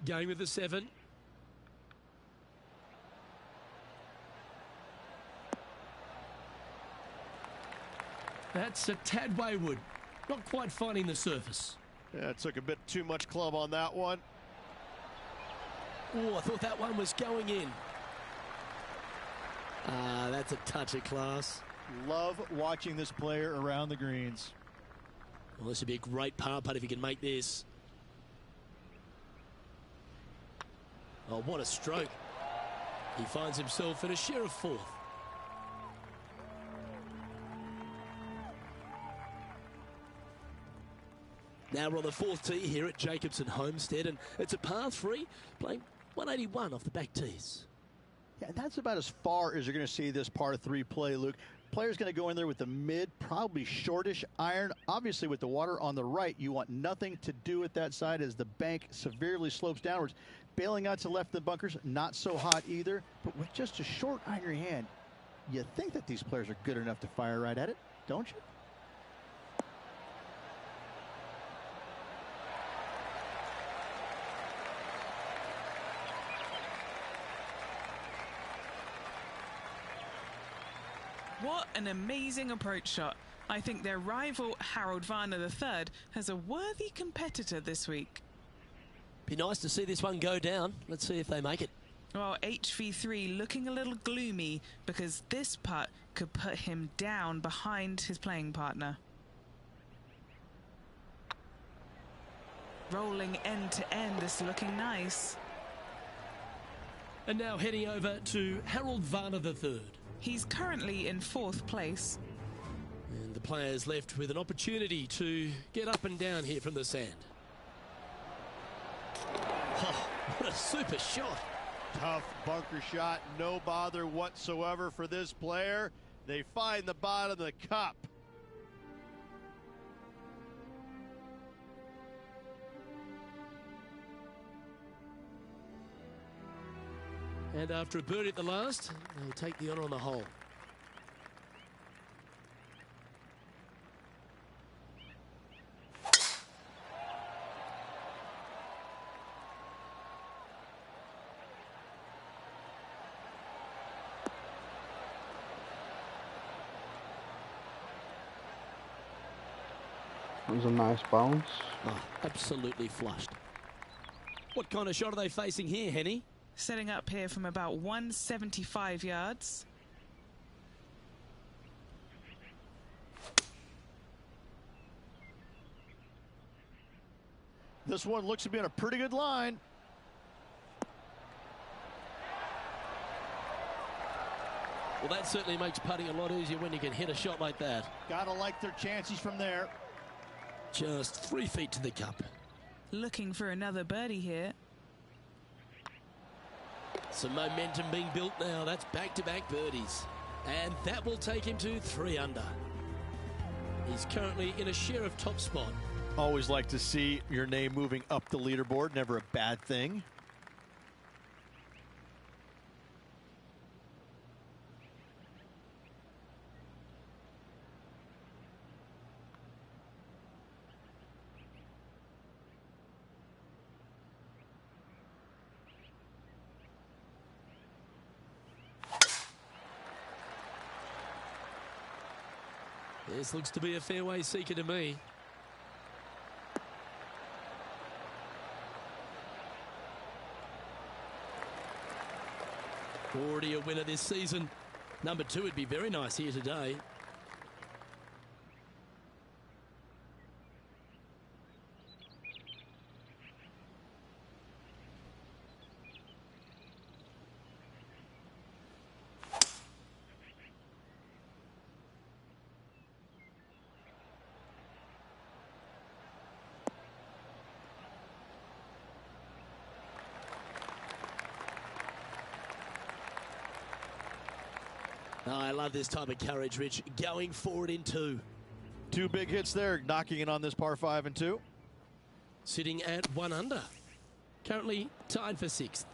Going with the 7. That's a tad wayward. Not quite finding the surface. Yeah, it took a bit too much club on that one. Oh, I thought that one was going in. Ah, that's a touch of class. Love watching this player around the greens. Well, this would be a great par putt if he can make this. Oh, what a stroke. He finds himself in a share of 4th. Now we're on the 4th tee here at Jacobson Homestead, and it's a par 3, playing 181 off the back tees. Yeah, and that's about as far as you're going to see this par 3 play, Luke. Player's going to go in there with the mid, probably shortish iron. Obviously, with the water on the right, you want nothing to do with that side as the bank severely slopes downwards. Bailing out to the left of the bunkers, not so hot either. But with just a short iron in your hand, you think that these players are good enough to fire right at it, don't you? What an amazing approach shot. I think their rival Harold Varner III has a worthy competitor this week. Be nice to see this one go down. Let's see if they make it. Well, HV3 looking a little gloomy because this putt could put him down behind his playing partner. Rolling end to end, this looking nice. And now heading over to Harold Varner III. He's currently in 4th place. And the players left with an opportunity to get up and down here from the sand. Oh, what a super shot. Tough bunker shot, no bother whatsoever for this player. They find the bottom of the cup. And after a birdie at the last, they'll take the honour on the hole. That was a nice bounce. Oh, absolutely flushed. What kind of shot are they facing here, Henny? Setting up here from about 175 yards. This one looks to be on a pretty good line. Well, that certainly makes putting a lot easier when you can hit a shot like that. Gotta like their chances from there. Just 3 feet to the cup. Looking for another birdie here. Some momentum being built now. That's back-to-back birdies. And that will take him to 3 under. He's currently in a share of top spot. Always like to see your name moving up the leaderboard. Never a bad thing. This looks to be a fairway seeker to me. Already a winner this season. Number 2 would be very nice here today. Oh, I love this type of courage, Rich. Going forward in 2. 2 big hits there, knocking in on this par 5 and 2. Sitting at 1 under. Currently tied for 6th.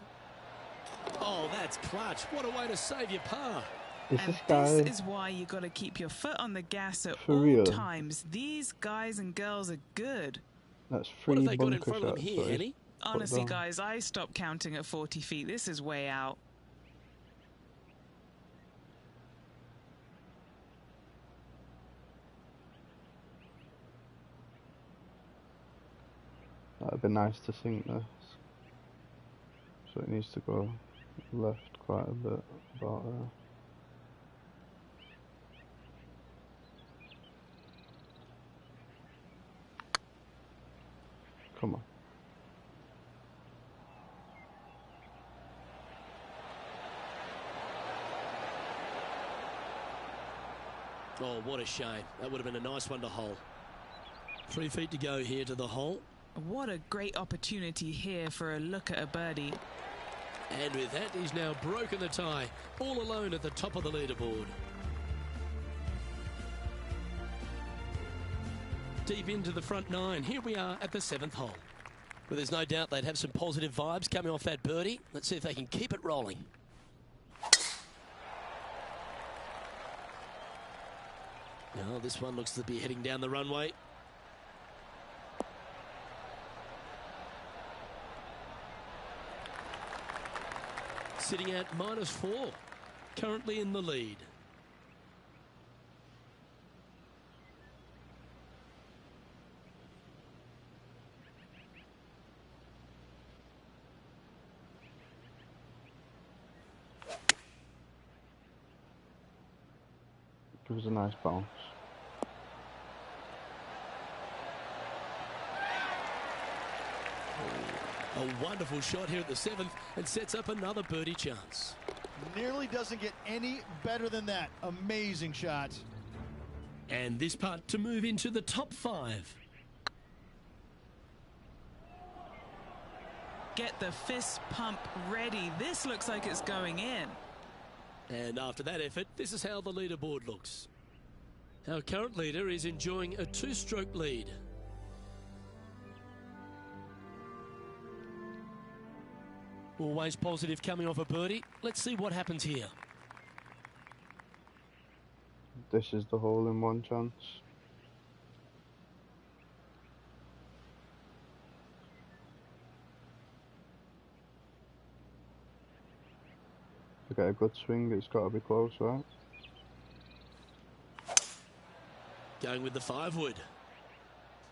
Oh, that's clutch. What a way to save your par. And this is why you got to keep your foot on the gas at all times. These guys and girls are good. That's 3 What have they got in bunker front of them shots, here, Henny? Honestly, down. guys, I stopped counting at 40 feet. This is way out. That'd be nice to sink this. So it needs to go left quite a bit, about there. Come on. Oh, what a shame. That would have been a nice one to hole. 3 feet to go here to the hole. What a great opportunity here for a look at a birdie. And with that, he's now broken the tie, all alone at the top of the leaderboard. Deep into the front 9, here we are at the 7th hole. Well, there's no doubt they'd have some positive vibes coming off that birdie. Let's see if they can keep it rolling. Now, this one looks to be heading down the runway. Sitting at -4, currently in the lead. It was a nice bounce. A wonderful shot here at the 7th and sets up another birdie chance. Nearly doesn't get any better than that. Amazing shot. And this putt to move into the top 5. Get the fist pump ready. This looks like it's going in. And after that effort, this is how the leaderboard looks. Our current leader is enjoying a 2-stroke lead. Always positive coming off a birdie. Let's see what happens here. This is the hole-in-one chance. To get a good swing, it's got to be close, right? Going with the 5-wood.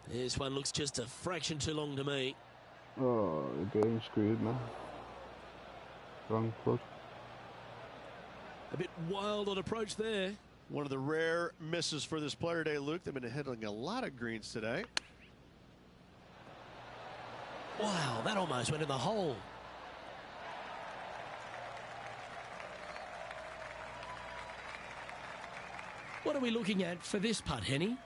This one looks just a fraction too long to me. Oh, the game screwed me. Wrong plug. A bit wild on approach there. One of the rare misses for this player today, Luke. They've been hitting a lot of greens today. Wow, that almost went in the hole. What are we looking at for this putt, Henny?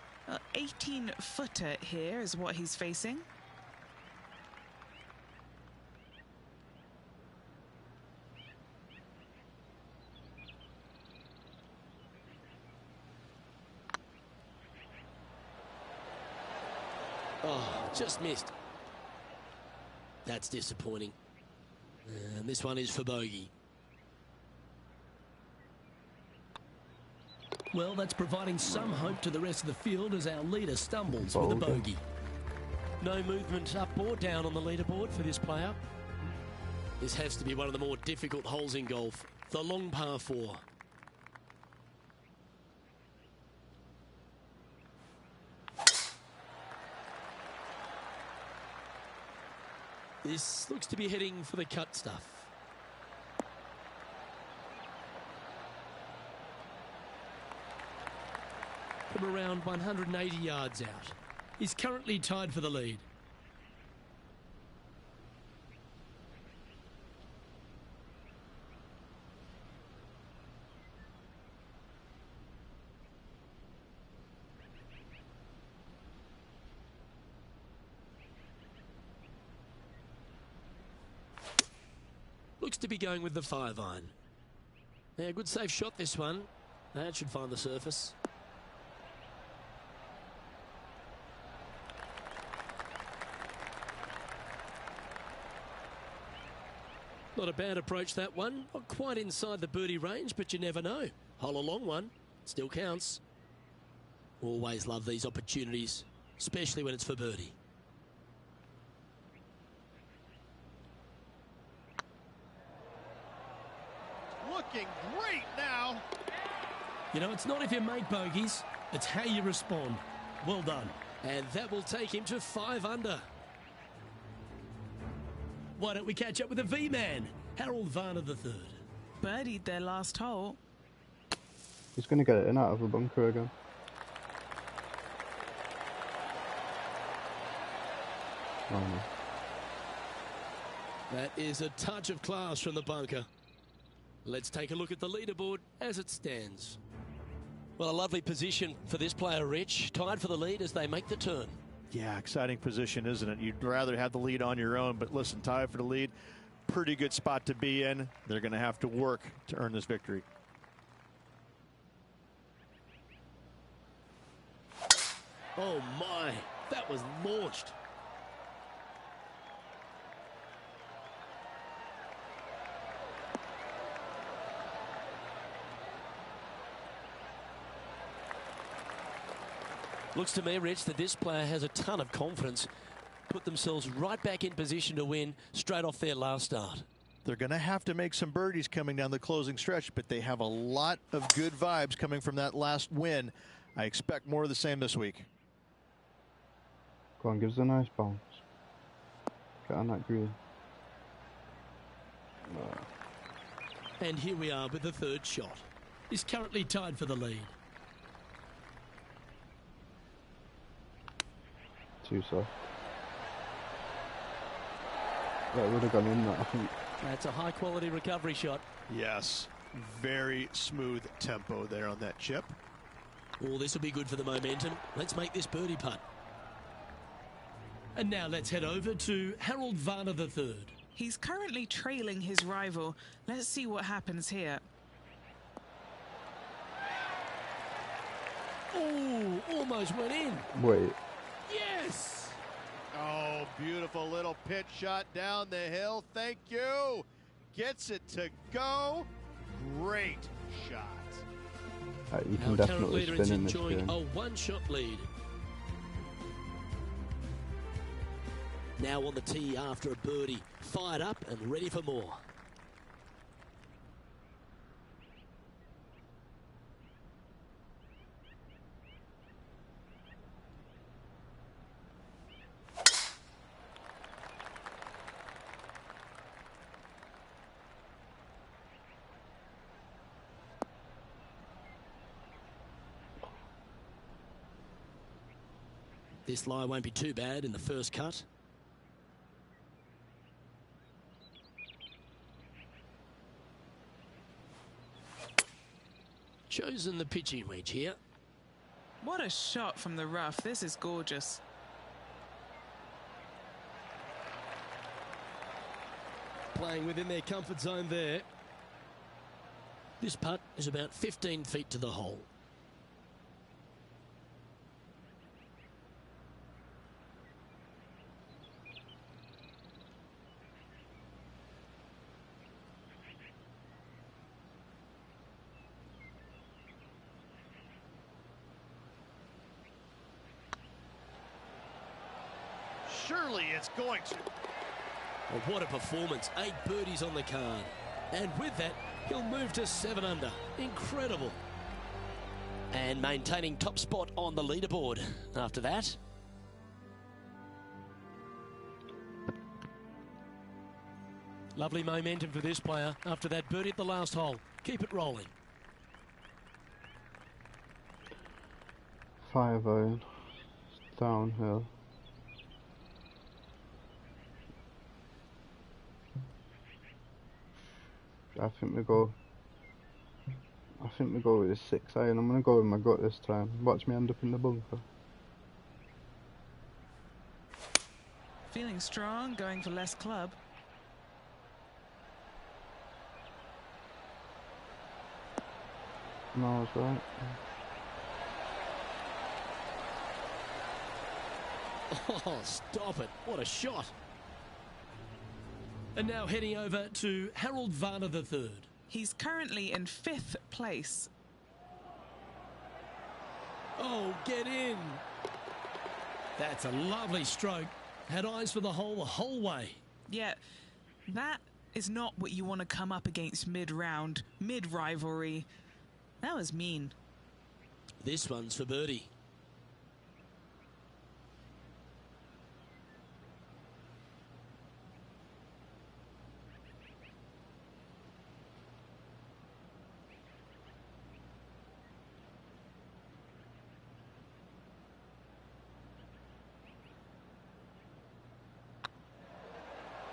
18-footer here is what he's facing. Oh, just missed. That's disappointing. And this one is for bogey. Well, that's providing some hope to the rest of the field as our leader stumbles with a bogey. No movement up or down on the leaderboard for this player. This has to be one of the more difficult holes in golf, the long par 4. This looks to be heading for the cut stuff. From around 180 yards out. He's currently tied for the lead. Looks to be going with the 5-iron. Yeah, good safe shot this one. That should find the surface. Not a bad approach, that one. Not quite inside the birdie range, but you never know. Hole a long one. Still counts. Always love these opportunities, especially when it's for birdie. You know, it's not if you make bogeys, it's how you respond. Well done. And that will take him to 5 under. Why don't we catch up with the V-man, Harold Varner III. Birdied their last hole. He's going to get it in out of the bunker again. Oh, no. That is a touch of class from the bunker. Let's take a look at the leaderboard as it stands. Well, a lovely position for this player, Rich. Tied for the lead as they make the turn. Yeah, exciting position, isn't it? You'd rather have the lead on your own, but listen, tied for the lead, pretty good spot to be in. They're going to have to work to earn this victory. Oh my, that was launched. Looks to me, Rich, that this player has a ton of confidence. Put themselves right back in position to win straight off their last start. They're going to have to make some birdies coming down the closing stretch, but they have a lot of good vibes coming from that last win. I expect more of the same this week. Go on, give us a nice bounce. Get on that green. No. And here we are with the third shot. He's currently tied for the lead. Too soft. That would have gone in, that, I think. That's a high-quality recovery shot. Yes, very smooth tempo there on that chip. Oh, this will be good for the momentum. Let's make this birdie putt. And now let's head over to Harold Varner III. He's currently trailing his rival. Let's see what happens here. Oh, almost went in. Wait. Yes! Oh, beautiful little pitch shot down the hill. Thank you. Gets it to go. Great shot. You can Our current definitely leader is spin in this enjoying game. a one-shot lead. Now on the tee after a birdie. Fired up and ready for more. This lie won't be too bad in the first cut. Chosen the pitching wedge here. What a shot from the rough. This is gorgeous. Playing within their comfort zone there. This putt is about 15 feet to the hole. Surely it's going to. Well, what a performance. 8 birdies on the card. And with that, he'll move to 7 under. Incredible. And maintaining top spot on the leaderboard after that. Lovely momentum for this player after that birdie at the last hole. Keep it rolling. 5 iron. Downhill. I think we go with a 6 iron. I'm going to go with my gut this time. Watch me end up in the bunker. Feeling strong, going for less club. No, that's right. Oh, stop it. What a shot. And now heading over to Harold Varner III. He's currently in 5th place. Oh, get in. That's a lovely stroke. Had eyes for the whole way. Yeah, that is not what you want to come up against mid-round, mid-rivalry. That was mean. This one's for birdie.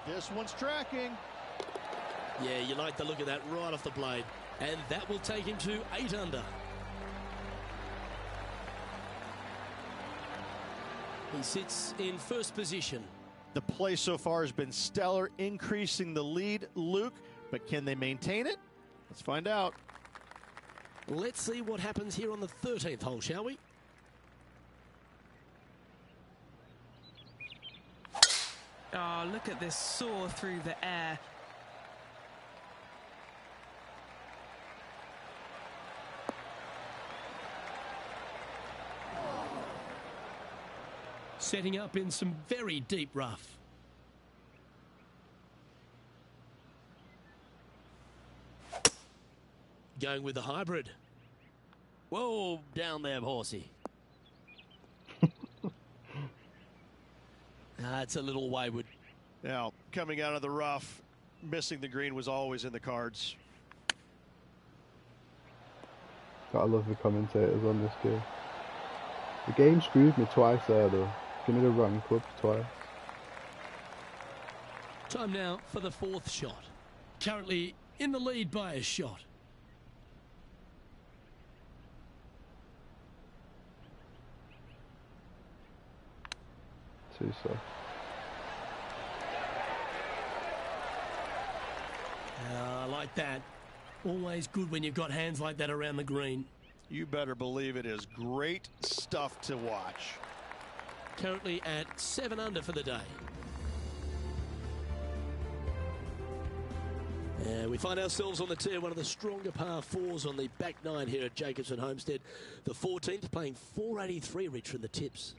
This one's tracking. Yeah, you like the look of that right off the blade. And that will take him to 8 under. He sits in first position. The play so far has been stellar, increasing the lead, Luke, but can they maintain it? Let's find out. Let's see what happens here on the 13th hole, shall we? Oh, look at this soar through the air. Setting up in some very deep rough. Going with the hybrid. Whoa, down there, horsey. It's a little wayward. Now, coming out of the rough, missing the green was always in the cards. Gotta love the commentators on this game. The game screwed me twice there though. Give me the wrong club twice. Time now for the 4th shot. Currently in the lead by a shot. Too soft. I like that. Always good when you've got hands like that around the green. You better believe it is great stuff to watch. Currently at 7 under for the day. And we find ourselves on the tee, one of the stronger par 4s on the back 9 here at Jacobson Homestead. The 14th playing 483, Rich, from the tips.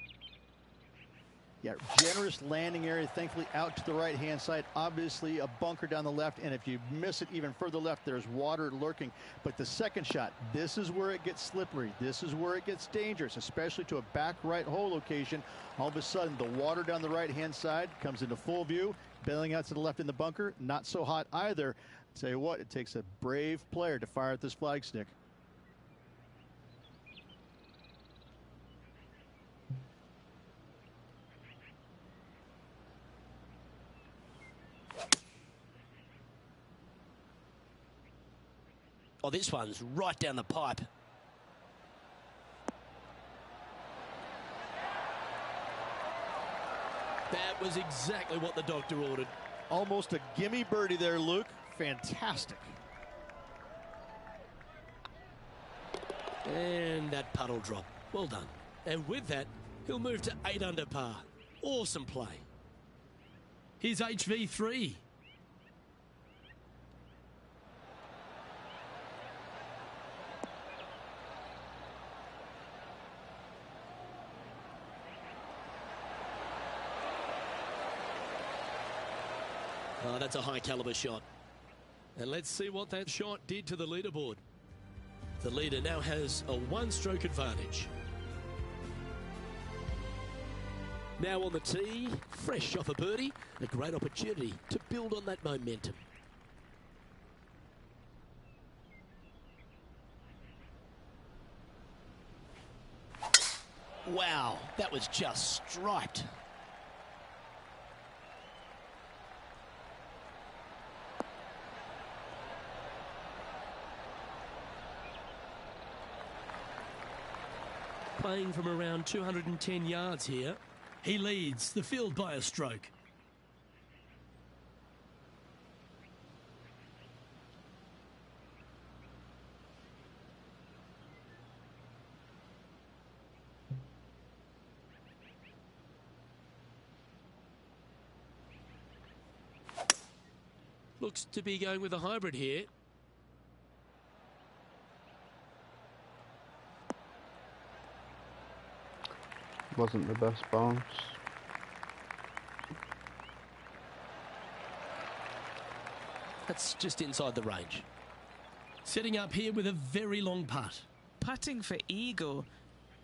Yeah, generous landing area, thankfully out to the right-hand side. Obviously a bunker down the left, and if you miss it even further left, there's water lurking. But the second shot, this is where it gets slippery. This is where it gets dangerous, especially to a back right hole location. All of a sudden, the water down the right-hand side comes into full view. Bailing out to the left in the bunker, not so hot either. I'll tell you what, it takes a brave player to fire at this flagstick. Oh, this one's right down the pipe. That was exactly what the doctor ordered. Almost a gimme birdie there, Luke. Fantastic. And that puddle drop. Well done. And with that, he'll move to 8 under par. Awesome play. Here's HV3. Oh, that's a high caliber shot. And let's see what that shot did to the leaderboard. The leader now has a 1-stroke advantage. Now on the tee, fresh off a birdie, a great opportunity to build on that momentum. Wow, that was just striped. Playing from around 210 yards here. He leads the field by a stroke. Looks to be going with a hybrid here. Wasn't the best bounce. That's just inside the range. Setting up here with a very long putt. Putting for eagle.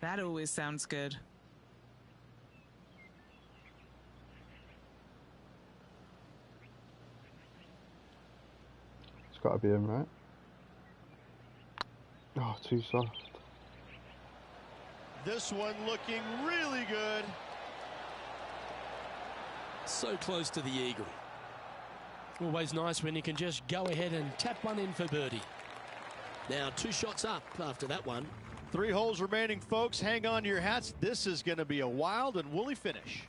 That always sounds good. It's got to be in, right? Oh, too soft. This one looking really good. So close to the eagle. Always nice when you can just go ahead and tap one in for birdie. Now 2 shots up after that one. 3 holes remaining, folks. Hang on to your hats. This is going to be a wild and woolly finish.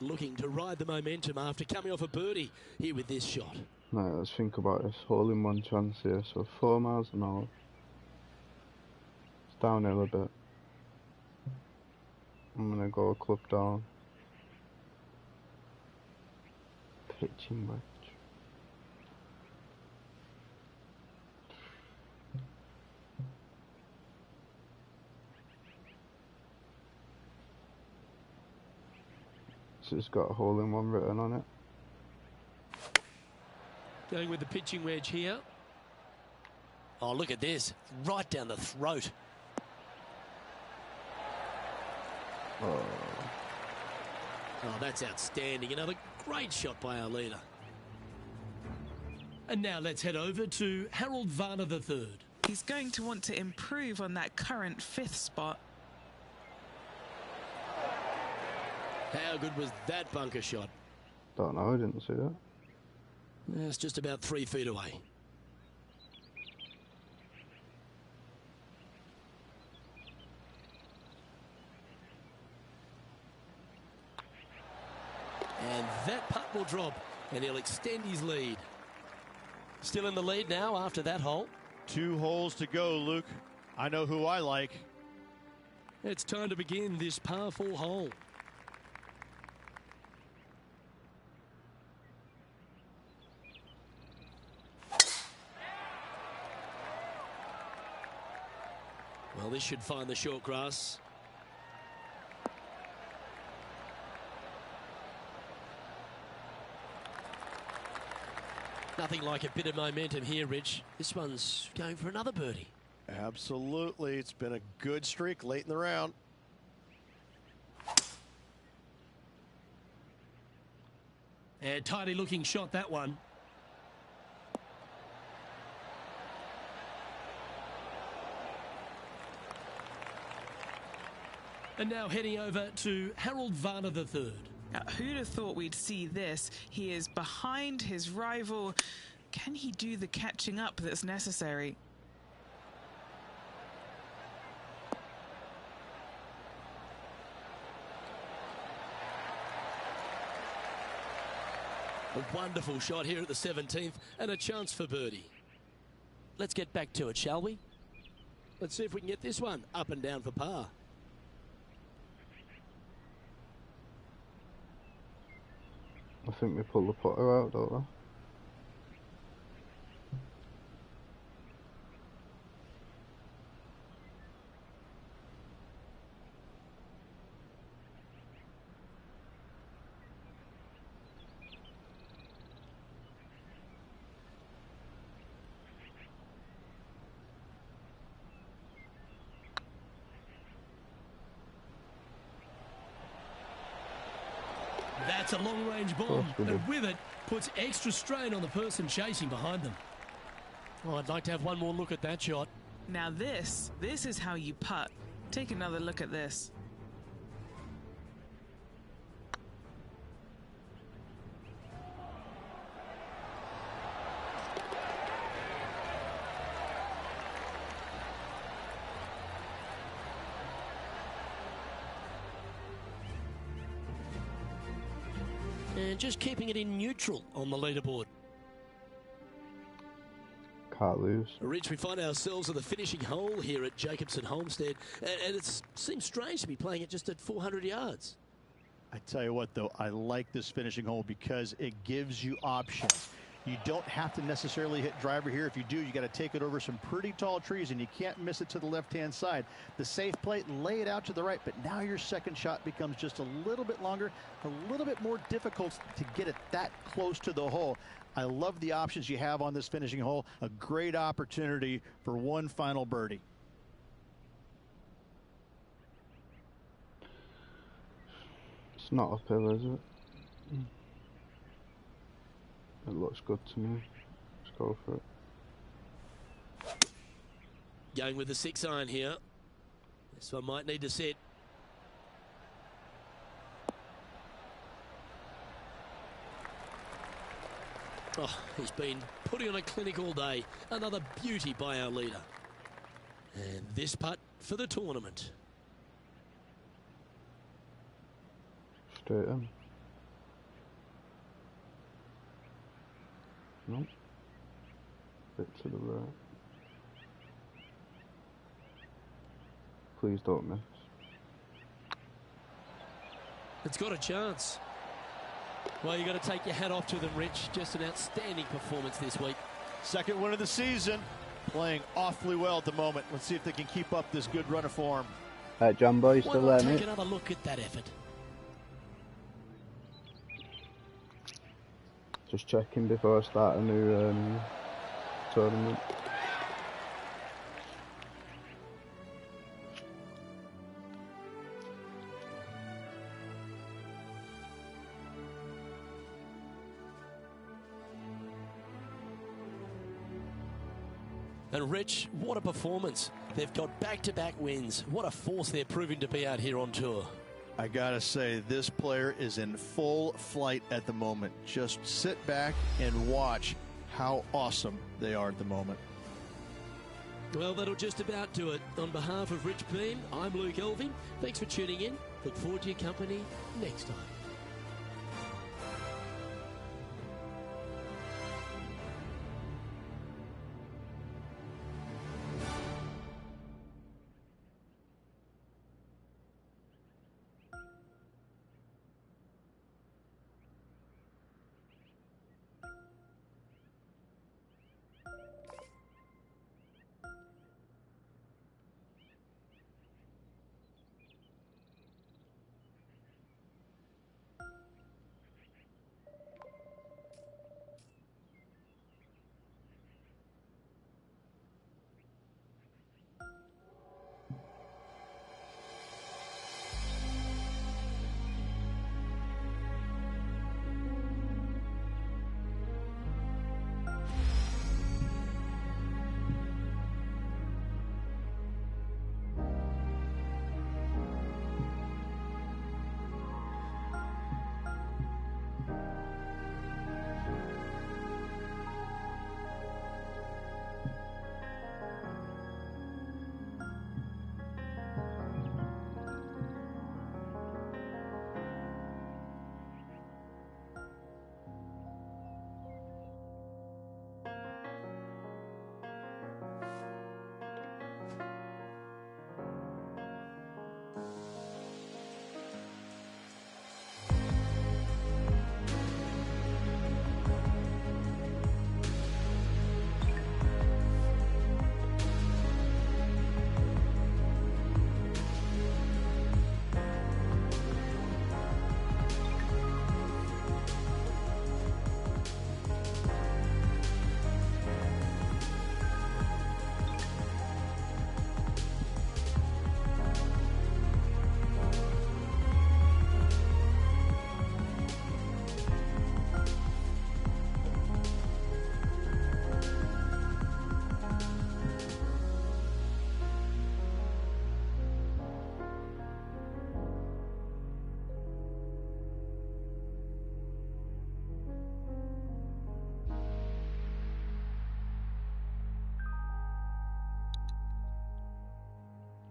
Looking to ride the momentum after coming off a birdie here with this shot. Right, let's think about this. Hole-in-one chance here. So 4 miles an hour. It's downhill a bit. I'm going to go club down. Pitching wedge. So it's got a hole-in-one written on it. Going with the pitching wedge here. Oh, look at this. Right down the throat. Oh. Oh, that's outstanding. Another great shot by our leader. And now let's head over to Harold Varner III. He's going to want to improve on that current 5th spot. How good was that bunker shot? Don't know, I didn't see that. It's just about 3 feet away. And that putt will drop, and he'll extend his lead. Still in the lead now after that hole. 2 holes to go, Luke. I know who I like. It's time to begin this par 4 hole. Well, this should find the short grass. Nothing like a bit of momentum here, Rich. This one's going for another birdie. Absolutely. It's been a good streak late in the round. And tidy looking shot, that one. And now heading over to Harold Varner III. Now, who'd have thought we'd see this? He is behind his rival. Can he do the catching up that's necessary? A wonderful shot here at the 17th and a chance for birdie. Let's get back to it, shall we? Let's see if we can get this one up and down for par. I think we pull the putter out, don't we? That's a long-range bomb, but with it, puts extra strain on the person chasing behind them. Oh, I'd like to have one more look at that shot. Now this is how you putt. Take another look at this. And just keeping it in neutral on the leaderboard. Can't lose. Rich, we find ourselves at the finishing hole here at Jacobson Homestead, and it seems strange to be playing it just at 400 yards. I tell you what, though, I like this finishing hole because it gives you options. You don't have to necessarily hit driver here. If you do, you got to take it over some pretty tall trees, and you can't miss it to the left-hand side. The safe play, lay it out to the right, but now your second shot becomes just a little bit longer, a little bit more difficult to get it that close to the hole. I love the options you have on this finishing hole. A great opportunity for one final birdie. It's not uphill, is it? It looks good to me. Let's go for it. Going with the 6-iron here. This one might need to set. Oh, he's been putting on a clinic all day. Another beauty by our leader. And this putt for the tournament. Straight in. Nope. Bit to the right. Please don't miss. It's got a chance. Well, you've got to take your hat off to them, Rich. Just an outstanding performance this week. Second win of the season. Playing awfully well at the moment. Let's see if they can keep up this good run of form. Jumbo, you still Why not letting take it? another look at that effort? Just checking before I start a new tournament. And Rich, what a performance. They've got back-to-back wins. What a force they're proving to be out here on tour. I gotta say, this player is in full flight at the moment. Just sit back and watch how awesome they are at the moment. Well, that'll just about do it. On behalf of Rich Beam, I'm Luke Elving. Thanks for tuning in. Look forward to your company next time.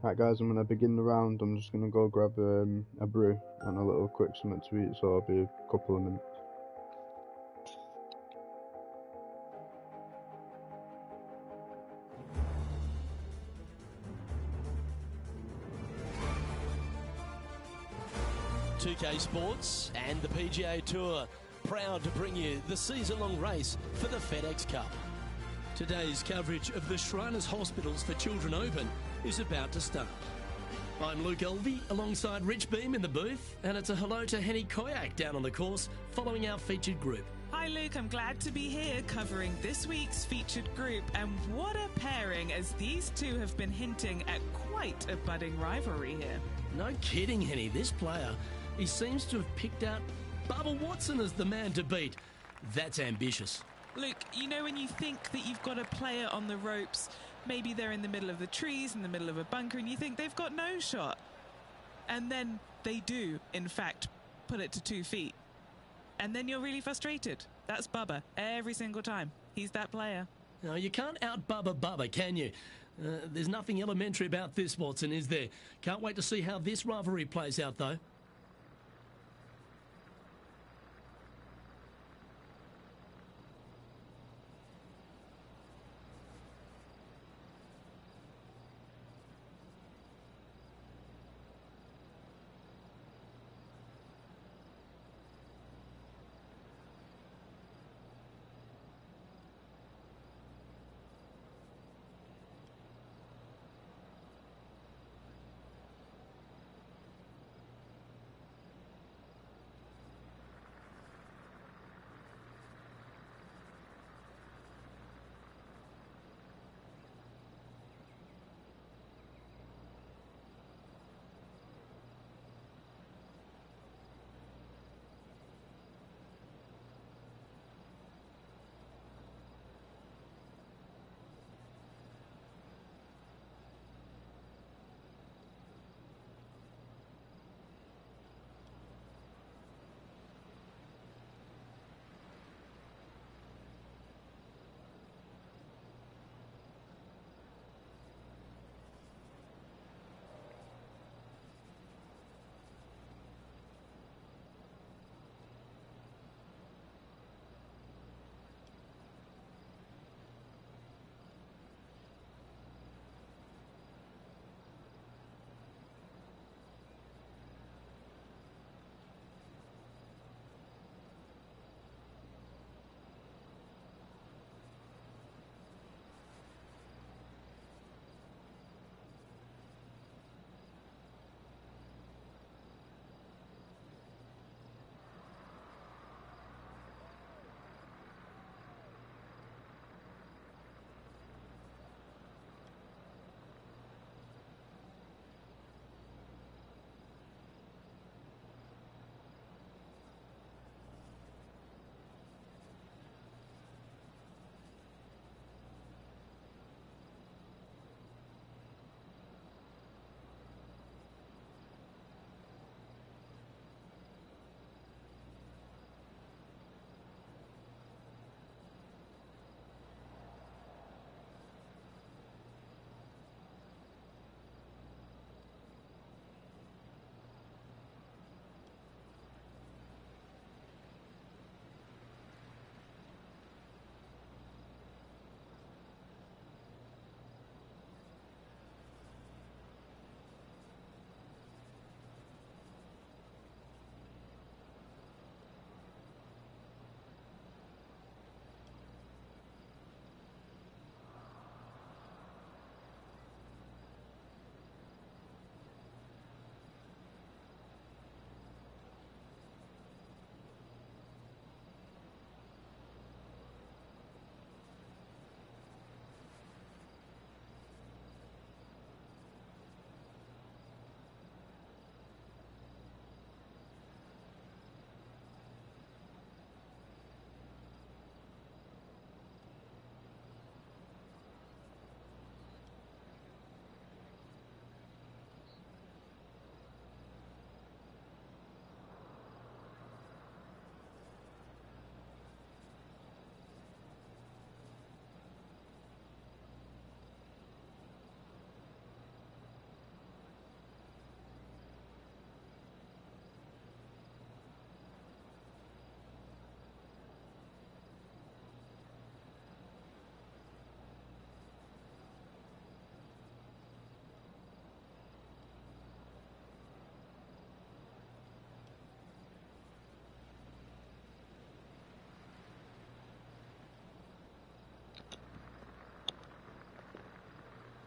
Right guys, I'm going to begin the round. I'm just going to go grab a brew and a little quick something to eat, so I'll be a couple of minutes. .2K Sports and the PGA Tour proud to bring you the season-long race for the FedEx Cup. Today's coverage of the Shriners Hospitals for Children Open is about to start. I'm Luke Elvey alongside Rich Beam in the booth, and it's a hello to Henny Koyak down on the course following our featured group. Hi Luke, I'm glad to be here covering this week's featured group, and what a pairing, as these two have been hinting at quite a budding rivalry here. No kidding, Henny. This player, he seems to have picked out Bubba Watson as the man to beat. That's ambitious. Luke, you know when you think that you've got a player on the ropes, maybe they're in the middle of the trees, in the middle of a bunker, and you think they've got no shot. And then they do, in fact, put it to 2 feet. And then you're really frustrated. That's Bubba, every single time. He's that player. No, you can't out-Bubba Bubba, can you? There's nothing elementary about this, Watson, is there? Can't wait to see how this rivalry plays out, though.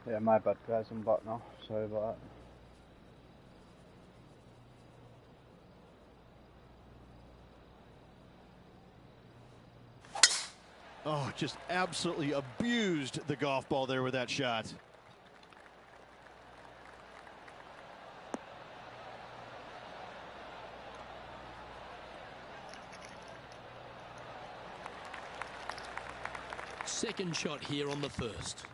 Yeah, my bad guys, I'm back now. Sorry about that. Oh, just absolutely abused the golf ball there with that shot. Second shot here on the first.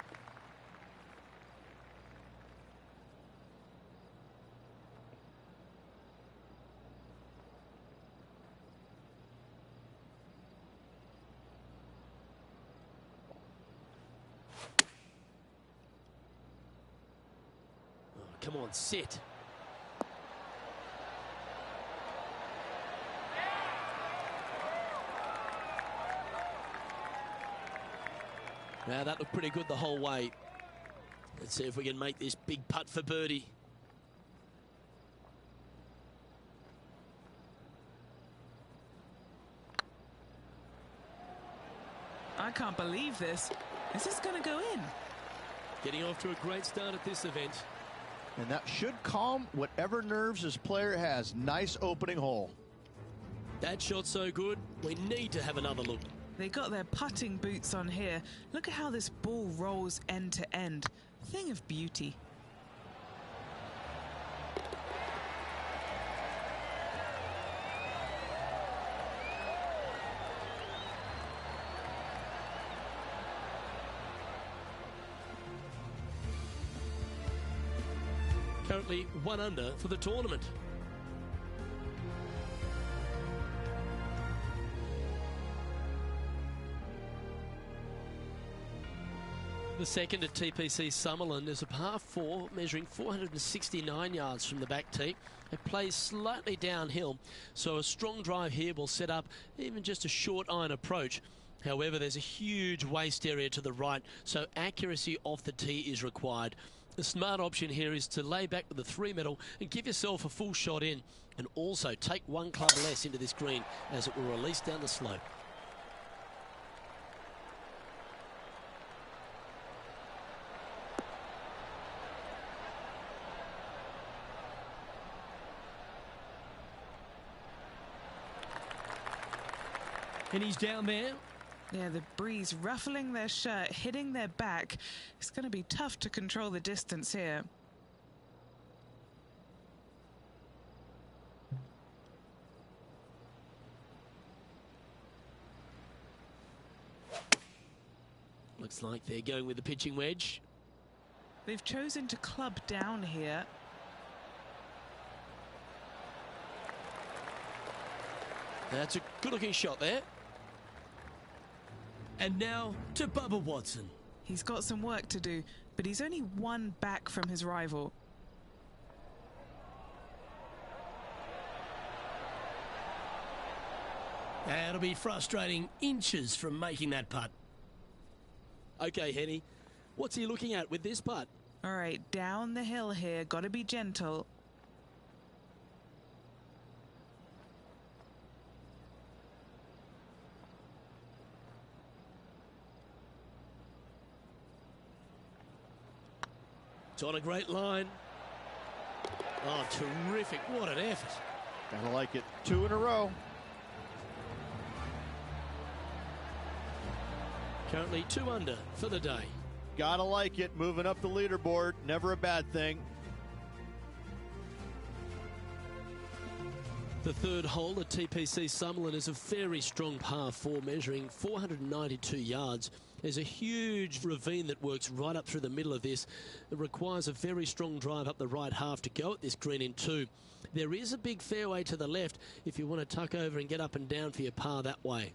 Oh, come on, sit. Now that looked pretty good the whole way. Let's see if we can make this big putt for birdie. I can't believe this. Is this going to go in? Getting off to a great start at this event. And that should calm whatever nerves this player has. Nice opening hole. That shot's so good, we need to have another look. They got their putting boots on here. Look at how this ball rolls end to end. Thing of beauty. Currently 1 under for the tournament. The second at TPC Summerland is a par 4 measuring 469 yards from the back tee. It plays slightly downhill, so a strong drive here will set up even just a short iron approach. However, there's a huge waste area to the right, so accuracy off the tee is required. The smart option here is to lay back with the 3-metal and give yourself a full shot in, and also take 1 club less into this green as it will release down the slope. And he's down there. Yeah, the breeze ruffling their shirt, hitting their back. It's going to be tough to control the distance here. Looks like they're going with the pitching wedge. They've chosen to club down here. That's a good-looking shot there. And now to Bubba Watson. He's got some work to do, but he's only 1 back from his rival. That'll be frustrating, inches from making that putt. Okay, Henny, what's he looking at with this putt? All right, down the hill here, got to be gentle. It's on a great line. Oh, terrific. What an effort. Gotta like it. 2 in a row. Currently 2 under for the day. Gotta like it. Moving up the leaderboard. Never a bad thing. The third hole at TPC Summerland is a very strong par 4 measuring 492 yards. There's a huge ravine that works right up through the middle of this. It requires a very strong drive up the right half to go at this green in 2. There is a big fairway to the left if you want to tuck over and get up and down for your par that way.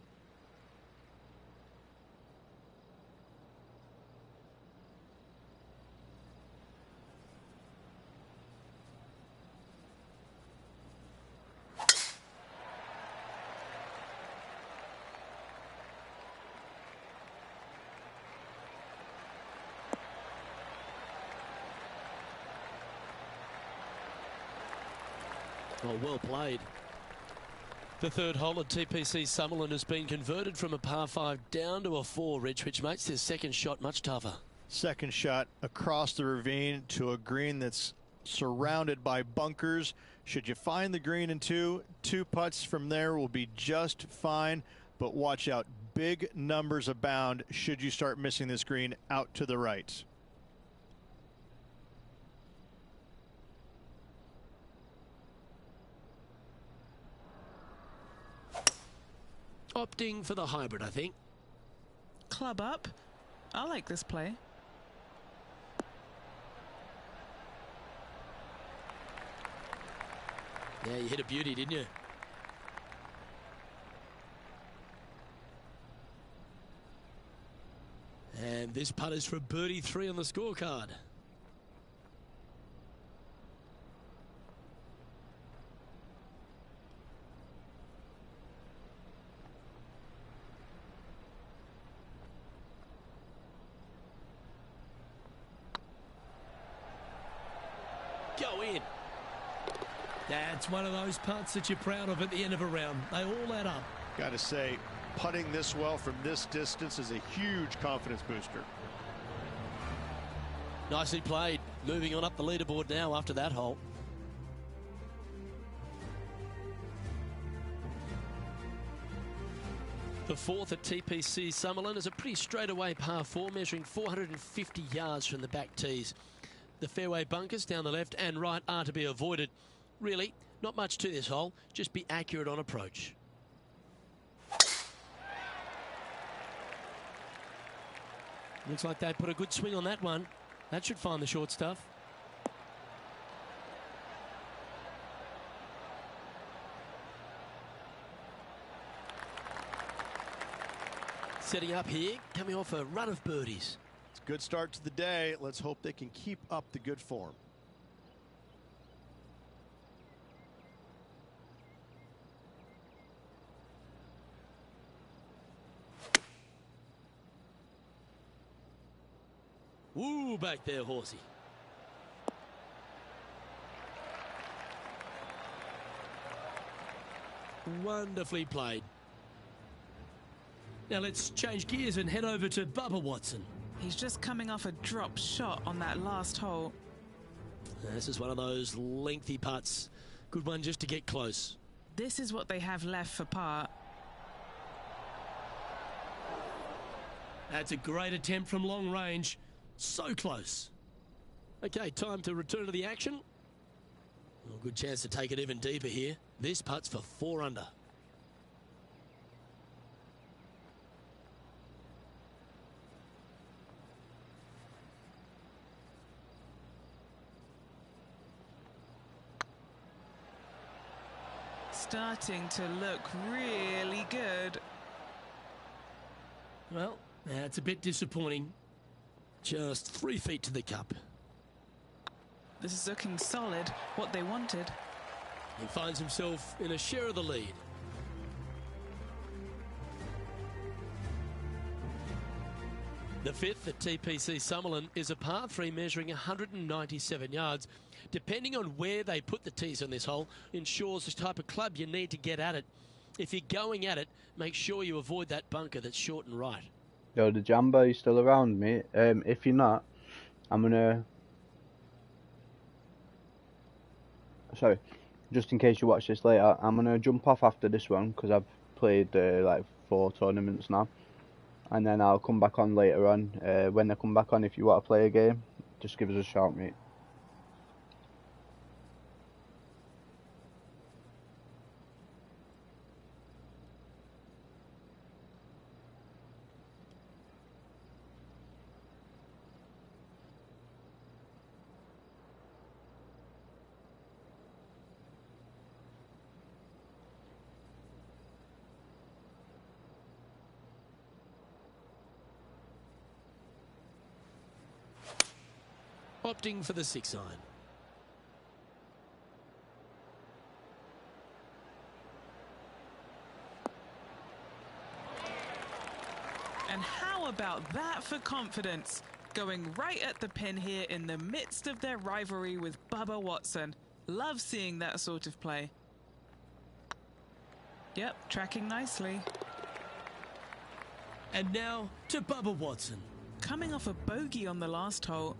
Oh, well played. The third hole at TPC Summerland has been converted from a par 5 down to a 4, Rich, which makes this second shot much tougher. Second shot across the ravine to a green that's surrounded by bunkers. Should you find the green in two putts from there will be just fine, but watch out. Big numbers abound should you start missing this green out to the right. Opting for the hybrid, I think. Club up. I like this play. Yeah, you hit a beauty, didn't you? And this putt is for birdie 3 on the scorecard. Go in. That's one of those putts that you're proud of at the end of a round. They all add up. Got to say, putting this well from this distance is a huge confidence booster. Nicely played. Moving on up the leaderboard now after that hole. The fourth at TPC Summerlin is a pretty straightaway par 4, measuring 450 yards from the back tees. The fairway bunkers down the left and right are to be avoided. Really, not much to this hole. Just be accurate on approach. Looks like they put a good swing on that one. That should find the short stuff. Setting up here, coming off a run of birdies. It's a good start to the day. Let's hope they can keep up the good form. Woo, back there, horsey. Wonderfully played. Now let's change gears and head over to Bubba Watson. He's just coming off a drop shot on that last hole. This is one of those lengthy putts. Good one just to get close. This is what they have left for par. That's a great attempt from long range. So close. Okay, time to return to the action. Well, good chance to take it even deeper here. This putt's for 4 under. Starting to look really good. Well, that's a bit disappointing. Just 3 feet to the cup. This is looking solid, what they wanted. He finds himself in a share of the lead. The fifth at TPC Summerlin is a par 3 measuring 197 yards. Depending on where they put the tees on this hole, ensures the type of club you need to get at it. If you're going at it, make sure you avoid that bunker that's short and right. Yo, the Jamba, are you still around, mate? If you're not, I'm gonna... Sorry, just in case you watch this later, I'm gonna jump off after this one, because I've played like 4 tournaments now. And then I'll come back on later on. When I come back on, if you want to play a game, just give us a shout, mate. Opting for the 6 iron. And how about that for confidence? Going right at the pin here in the midst of their rivalry with Bubba Watson. Love seeing that sort of play. Yep, tracking nicely. And now to Bubba Watson. coming off a bogey on the last hole.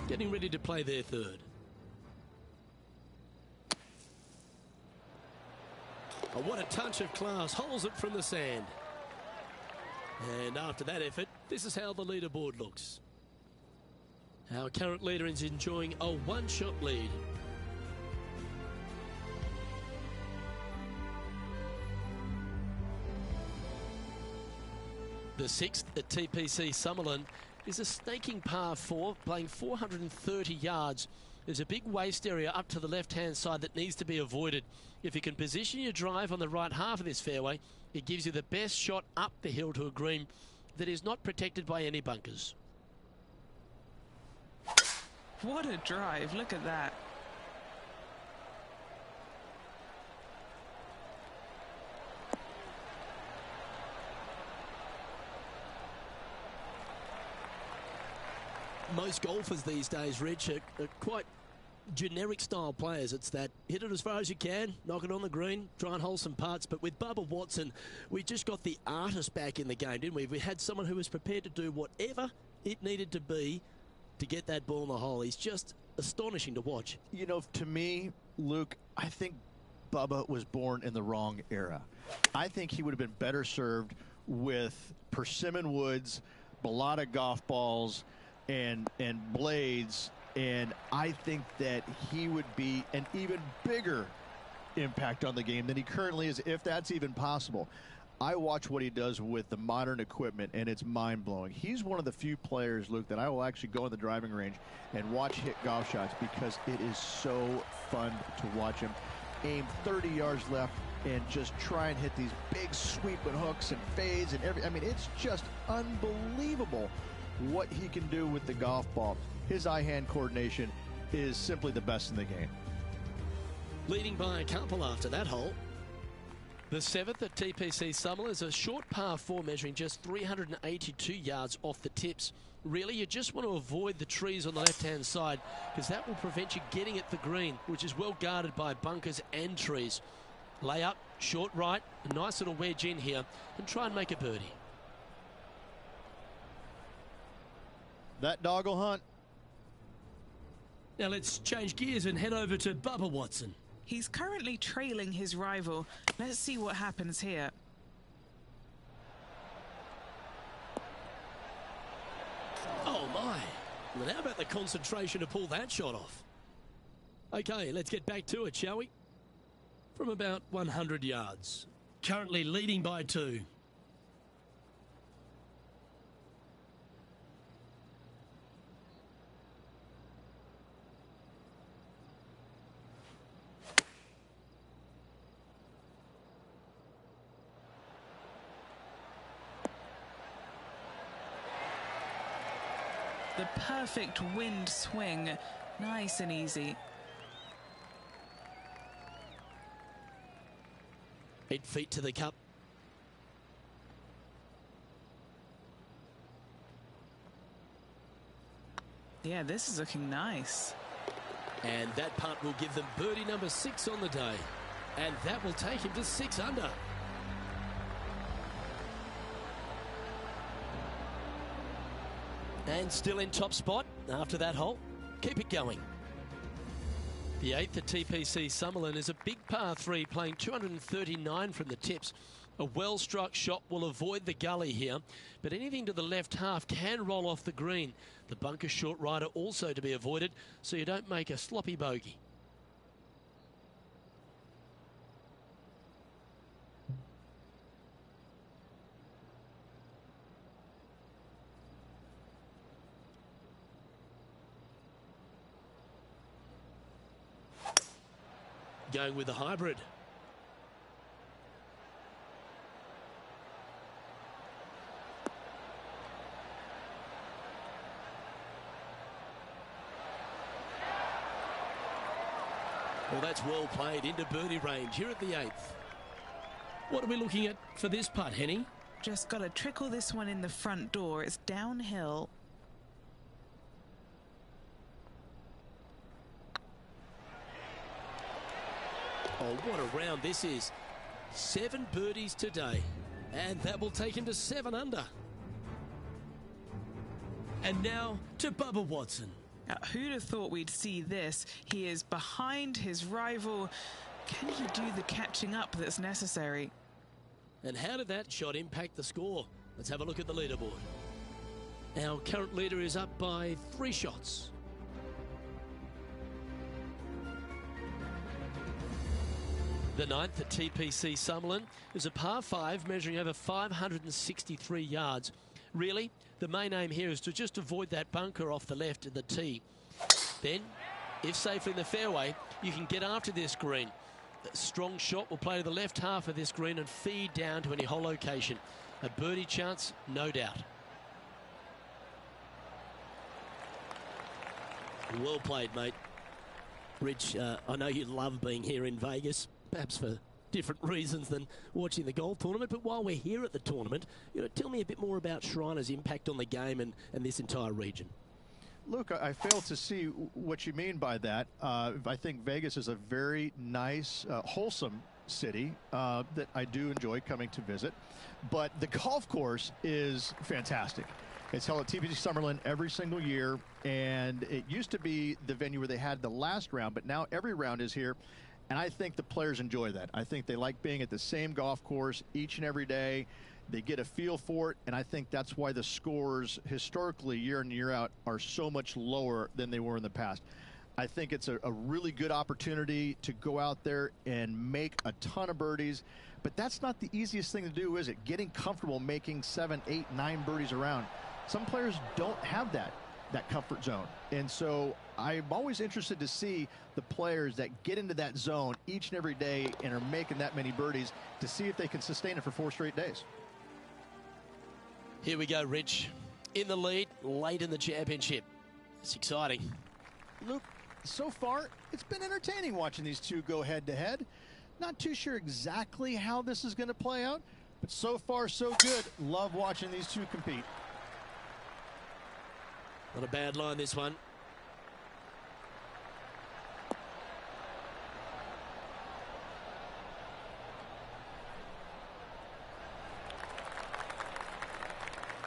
Getting ready to play their third. Oh, what a touch of class. Holds it from the sand. And after that effort, this is how the leaderboard looks. Our current leader is enjoying a one-shot lead. The sixth at TPC Summerlin is a snaking par 4, playing 430 yards. There's a big waste area up to the left-hand side that needs to be avoided. If you can position your drive on the right half of this fairway, it gives you the best shot up the hill to a green that is not protected by any bunkers. What a drive, look at that. Most golfers these days, Rich, are quite generic style players. It's that hit it as far as you can, knock it on the green, try and hold some putts. But with Bubba Watson, we just got the artist back in the game, didn't we? We had someone who was prepared to do whatever it needed to be to get that ball in the hole. He's just astonishing to watch. You know, to me, Luke, I think Bubba was born in the wrong era. I think he would have been better served with persimmon woods, balata golf balls, and blades, and I think that he would be an even bigger impact on the game than he currently is, if that's even possible. I watch what he does with the modern equipment, and it's mind-blowing. He's one of the few players, Luke, that I will actually go in the driving range and watch hit golf shots because it is so fun to watch him aim 30 yards left and just try and hit these big sweeping hooks and fades and I mean, it's just unbelievable what he can do with the golf ball. His eye-hand coordination is simply the best in the game. Leading by a couple after that hole. The seventh at TPC Summerlin is a short par 4 measuring just 382 yards off the tips. Really, you just want to avoid the trees on the left-hand side because that will prevent you getting at the green, which is well guarded by bunkers and trees. Lay up, short right, a nice little wedge in here, and try and make a birdie. That dog will hunt. Now let's change gears and head over to Bubba Watson. He's currently trailing his rival. Let's see what happens here. Oh my. Well, how about the concentration to pull that shot off? Okay, let's get back to it, shall we? From about 100 yards. Currently leading by 2. The perfect wind swing, nice and easy. 8 feet to the cup. Yeah, this is looking nice. And that putt will give them birdie number 6 on the day. And that will take him to 6 under. And still in top spot after that hole. Keep it going. The 8th at TPC Summerlin is a big par 3 playing 239 from the tips. A well-struck shot will avoid the gully here, but anything to the left half can roll off the green. The bunker short rider also to be avoided so you don't make a sloppy bogey. Going with the hybrid. Well, that's well played into birdie range here at the 8th. What are we looking at for this putt, Henny? Just got to trickle this one in the front door. It's downhill. Oh, what a round this is. 7 birdies today. And that will take him to 7 under. And now to Bubba Watson. Who'd have thought we'd see this? He is behind his rival. Can he do the catching up that's necessary? And how did that shot impact the score? Let's have a look at the leaderboard. Our current leader is up by 3 shots. The 9th at TPC Summerlin is a par 5 measuring over 563 yards. Really, the main aim here is to just avoid that bunker off the left of the tee. Then, if safely in the fairway, you can get after this green. A strong shot will play to the left half of this green and feed down to any hole location. A birdie chance, no doubt. Well played, mate. Rich, I know you love being here in Vegas, perhaps for different reasons than watching the golf tournament, but while we're here at the tournament, tell me a bit more about Shriners' impact on the game and this entire region. Luke, I fail to see what you mean by that. I think Vegas is a very nice, wholesome city that I do enjoy coming to visit, but the golf course is fantastic. It's held at TPC Summerlin every single year, and it used to be the venue where they had the last round, but now every round is here, and I think the players enjoy that. I think they like being at the same golf course each and every day. They get a feel for it, and I think that's why the scores historically year in and year out are so much lower than they were in the past. I think it's a really good opportunity to go out there and make a ton of birdies, but that's not the easiest thing to do, is it? Getting comfortable making 7, 8, 9 birdies around. Some players don't have that comfort zone, and so I'm always interested to see the players that get into that zone each and every day and are making that many birdies to see if they can sustain it for 4 straight days. Here we go, Rich. In the lead, late in the championship. It's exciting. Luke, so far, it's been entertaining watching these two go head-to-head. Not too sure exactly how this is going to play out, but so far, so good. Love watching these two compete. Not a bad line, this one.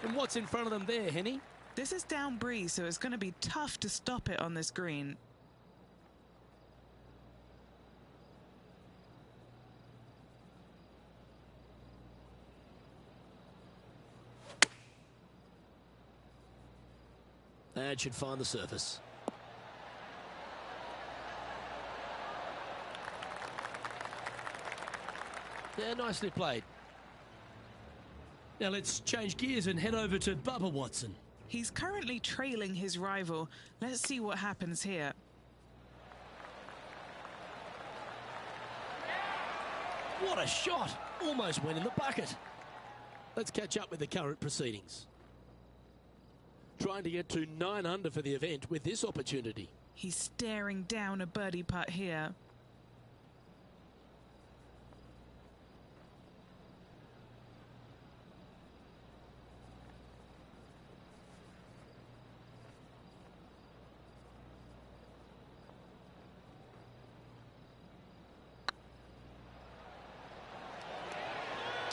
And what's in front of them there, Henny? This is down breeze, so it's going to be tough to stop it on this green. That should find the surface. Yeah, nicely played. Now let's change gears and head over to Bubba Watson. He's currently trailing his rival. Let's see what happens here. What a shot! Almost went in the bucket. Let's catch up with the current proceedings. Trying to get to 9 under for the event with this opportunity. He's staring down a birdie putt here.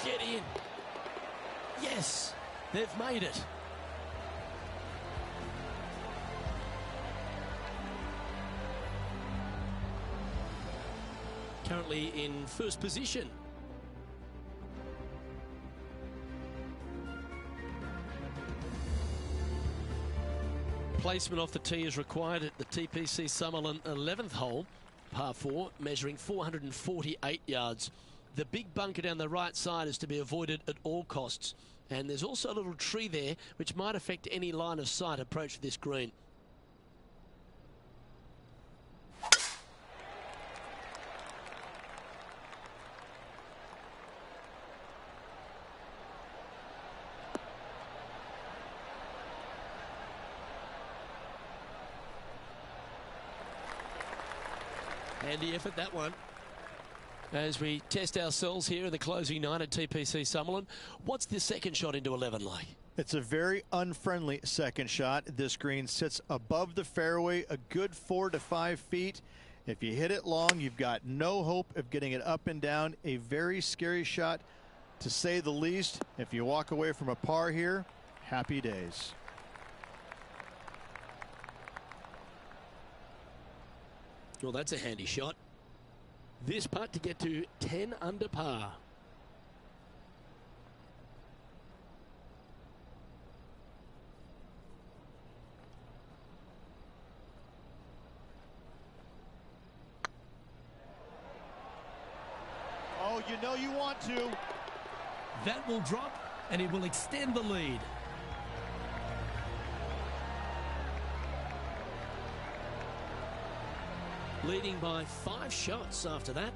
Get in. Yes, they've made it. Currently in first position. Placement off the tee is required at the TPC Summerlin 11th hole, par 4, measuring 448 yards. The big bunker down the right side is to be avoided at all costs. And there's also a little tree there which might affect any line of sight approach to this green. Handy effort, that one. As we test ourselves here in the closing 9 at TPC Summerlin. What's the second shot into 11 like? It's a very unfriendly second shot. This green sits above the fairway a good 4 to 5 feet. If you hit it long, you've got no hope of getting it up and down. A very scary shot, to say the least. If you walk away from a par here, happy days. Well, that's a handy shot. This putt to get to 10 under par. Oh, you know you want to. That will drop, and it will extend the lead. Leading by 5 shots after that.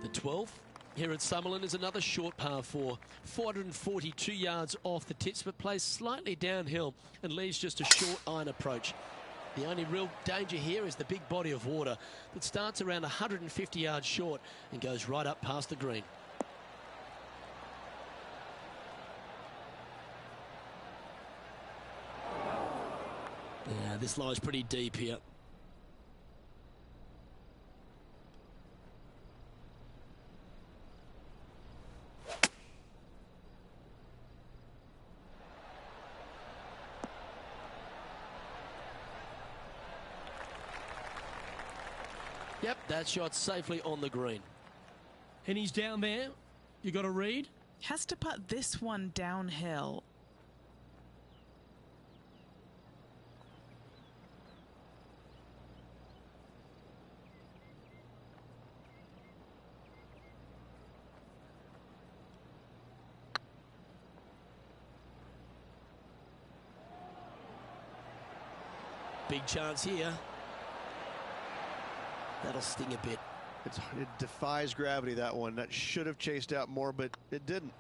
The 12th here at Summerlin is another short par 4. 442 yards off the tips, but plays slightly downhill and leaves just a short iron approach. The only real danger here is the big body of water that starts around 150 yards short and goes right up past the green. Yeah, this lies pretty deep here. Yep, that shot's safely on the green. And he's down there. You got to read? Has to putt this one downhill. Big chance here. That'll sting a bit. It defies gravity, that one. That should have chased out more, but it didn't.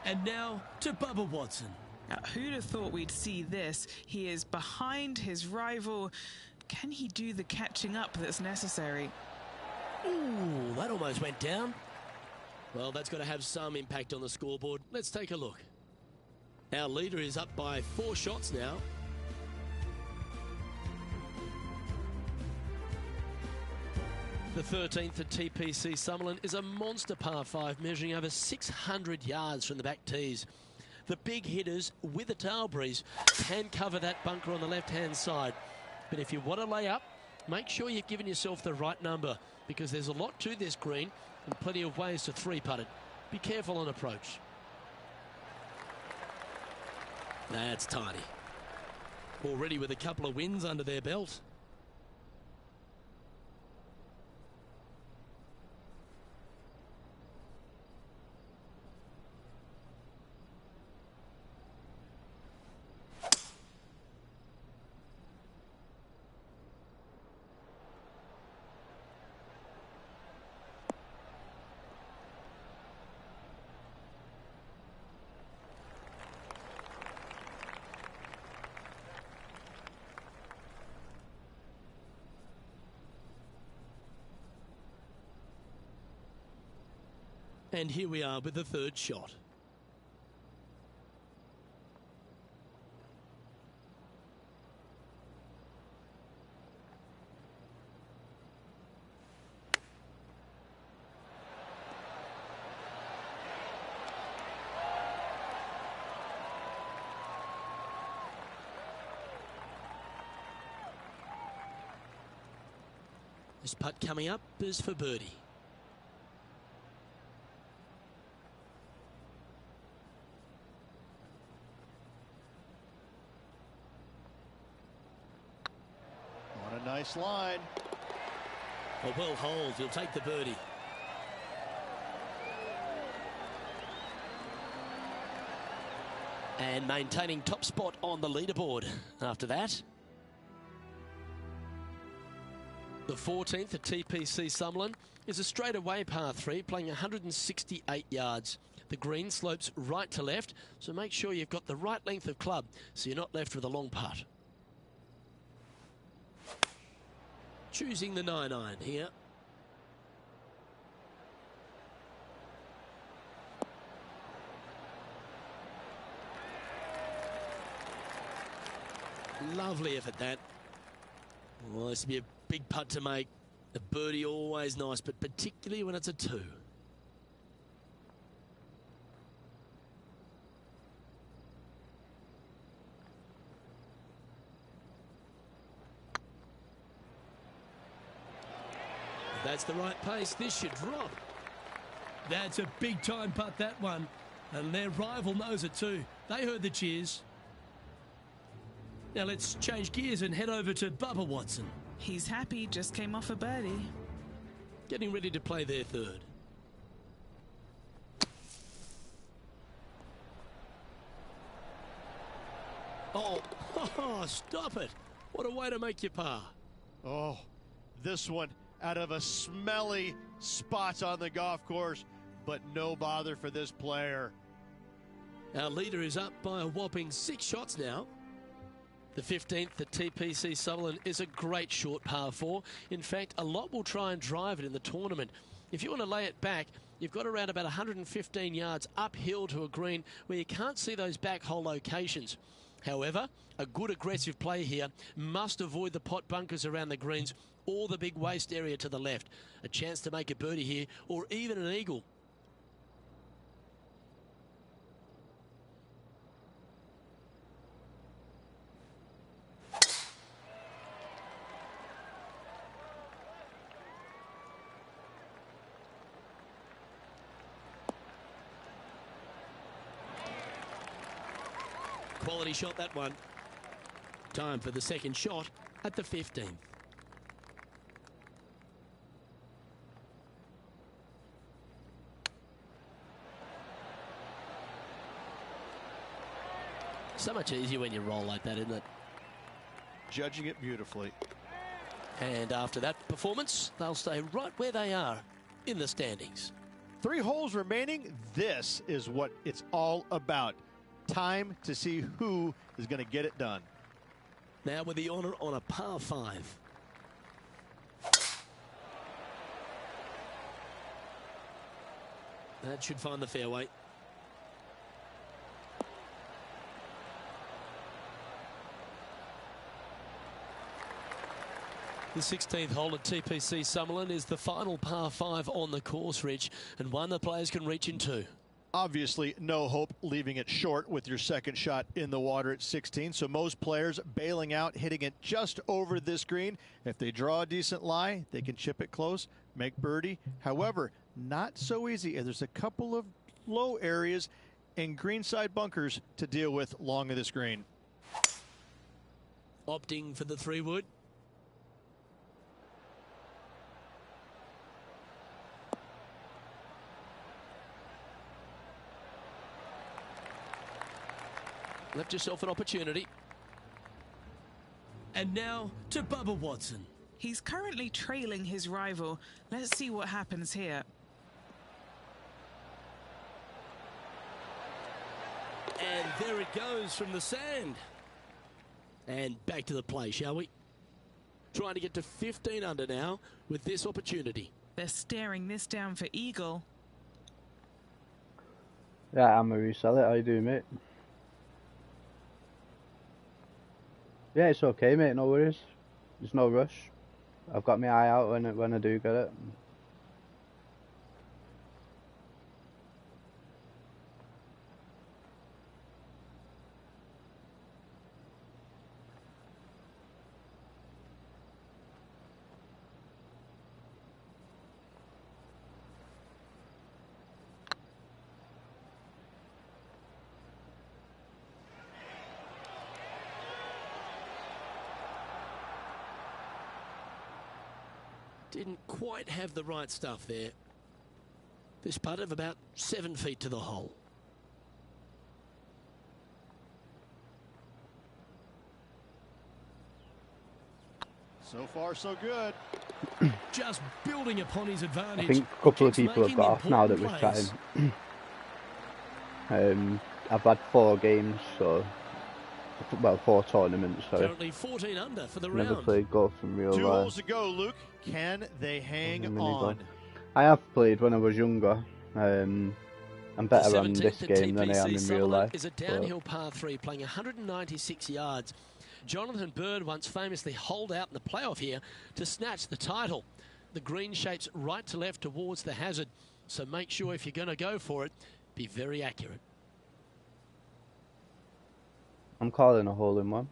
And now to Bubba Watson. Now, who'd have thought we'd see this? He is behind his rival. Can he do the catching up that's necessary? Ooh, that almost went down. Well, that's got to have some impact on the scoreboard. Let's take a look. Our leader is up by 4 shots now. The 13th at TPC Summerlin is a monster par 5 measuring over 600 yards from the back tees. The big hitters with a tail breeze can cover that bunker on the left-hand side. But if you want to lay up, make sure you've given yourself the right number because there's a lot to this green and plenty of ways to 3-putt it. Be careful on approach. That's tidy. Already with a couple of wins under their belt. And here we are with the 3rd shot. This putt coming up is for birdie. What a nice line. A well hold, he'll take the birdie. And maintaining top spot on the leaderboard after that. The 14th at TPC Summerlin is a straightaway par 3 playing 168 yards. The green slopes right to left, so make sure you've got the right length of club so you're not left with a long putt. Choosing the 9-iron here. Lovely effort that. Well, this will be a big putt to make. A birdie always nice, but particularly when it's a 2. That's the right pace. This should drop. That's a big time putt, that one. And their rival knows it too. They heard the cheers. Now let's change gears and head over to Bubba Watson. He's happy, just came off a birdie. Getting ready to play their third. Oh, stop it. What a way to make your par. Oh, this one out of a smelly spot on the golf course, but no bother for this player. Our leader is up by a whopping 6 shots now. The 15th at TPC Sutherland is a great short par 4. In fact, a lot will try and drive it in the tournament. If you want to lay it back, you've got around about 115 yards uphill to a green where you can't see those back hole locations. However, a good aggressive play here must avoid the pot bunkers around the greens or the big waste area to the left. A chance to make a birdie here or even an eagle. Quality shot, that one. Time for the second shot at the 15th. So much easier when you roll like that, isn't it? Judging it beautifully. And after that performance, they'll stay right where they are in the standings. 3 holes remaining. This is what it's all about. Time to see who is going to get it done. Now with the honour on a par 5. That should find the fairway. The 16th hole at TPC Summerlin is the final par 5 on the course, Rich, and one the players can reach into. Obviously, no hope leaving it short with your second shot in the water at 16. So most players bailing out, hitting it just over this green. If they draw a decent lie, they can chip it close, make birdie. However, not so easy. There's a couple of low areas and greenside bunkers to deal with long of this green. Opting for the 3-wood. Left yourself an opportunity. And now to Bubba Watson. He's currently trailing his rival. Let's see what happens here. And there it goes from the sand. And back to the play, shall we? Trying to get to 15 under now with this opportunity. They're staring this down for eagle. Yeah, I'm a reseller. How you doing, mate? Yeah, it's okay, mate. No worries. There's no rush. I've got my eye out when I do get it. Didn't quite have the right stuff there. This putt of about 7 feet to the hole. So far, so good. Just building upon his advantage. I think a couple of Keeps people have making got off now that important we're chatting. I've had 4 games, so well, 4 tournaments. So currently 14 under for the never round. played golf in real 2 life. holes to go, Luke. Can they hang on? I have played when I was younger. I'm better The on this 17th at game than I am TPC in real Sutherland life. is a downhill par 3 playing 196 yards. Jonathan Bird once famously holed out in the playoff here to snatch the title. The green shapes right to left towards the hazard, so make sure if you're going to go for it, be very accurate. I'm calling a hole-in-one.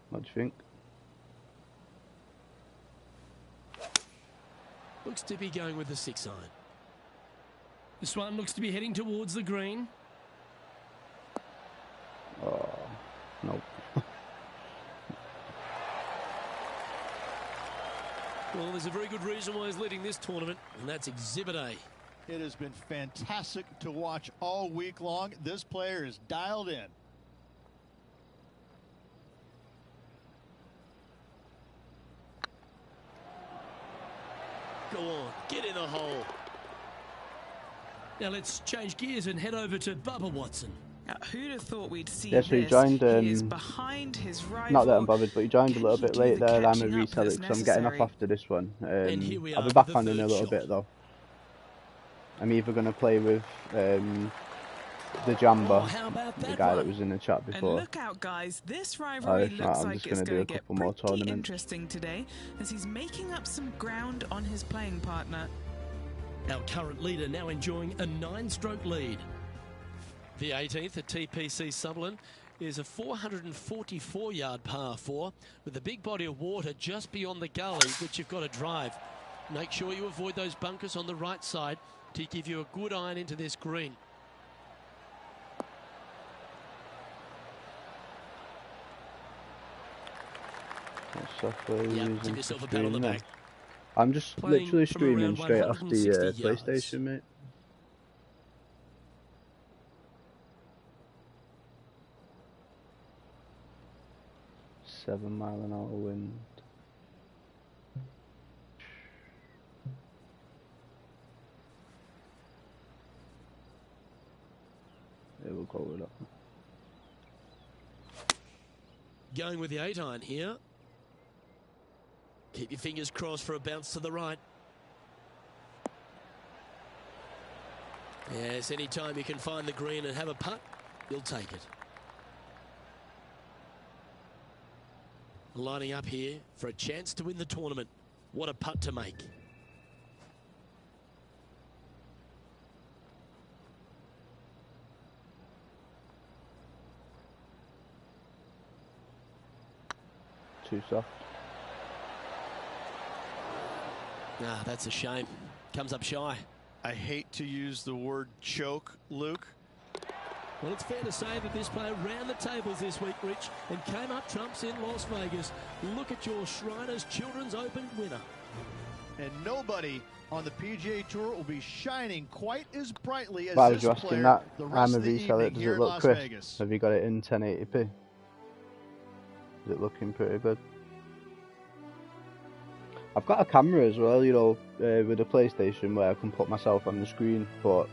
What do you think? Looks to be going with the 6 iron. This one looks to be heading towards the green. Oh, nope. Well, there's a very good reason why he's leading this tournament, and that's Exhibit A. It has been fantastic to watch all week long. This player is dialed in. Go on, get in the hole. Now let's change gears and head over to Bubba Watson. Now, who'd have thought we'd see Yeah, so he this? joined, He is behind his rival. not that I'm bothered, but he joined Can a little he bit do late the there. I'm a catching up reseller that's because I'm getting off necessary? after this one. And here we I'll are be back with the on in a third little shot. bit though. I'm either going to play with the Jamba, Oh, how about the that guy one? that was in the chat And before. look out, guys. This rivalry if not, looks I'm like just it's gonna do going a to get couple more pretty tournaments. interesting today as he's making up some ground on his playing partner. Our current leader now enjoying a 9-stroke lead. The 18th at TPC Sutherland is a 444-yard par 4 with a big body of water just beyond the gully, which you've got to drive. Make sure you avoid those bunkers on the right side to give you a good iron into this green. Software Yeah, using give yourself a for pat on the streaming. back. I'm just Playing literally from streaming around straight off the 160 yards. PlayStation, mate. $7-mile-an-hour wind. It will go with that. Going with the 8 iron here. Keep your fingers crossed for a bounce to the right. Yes, anytime you can find the green and have a putt, you'll take it. Lining up here for a chance to win the tournament. What a putt to make. Too soft. Ah, that's a shame. Comes up shy. I hate to use the word choke, Luke. Well, it's fair to say that this player ran the tables this week, Rich, and came up trumps in Las Vegas. Look at your Shriners Children's Open winner. And nobody on the PGA Tour will be shining quite as brightly as Why was this you asking player that? the I'm rest a of the reseller. evening Does here it in look Las crisp? Vegas. Have you got it in 1080p? Is it looking pretty good? I've got a camera as well, you know, with a PlayStation where I can put myself on the screen, but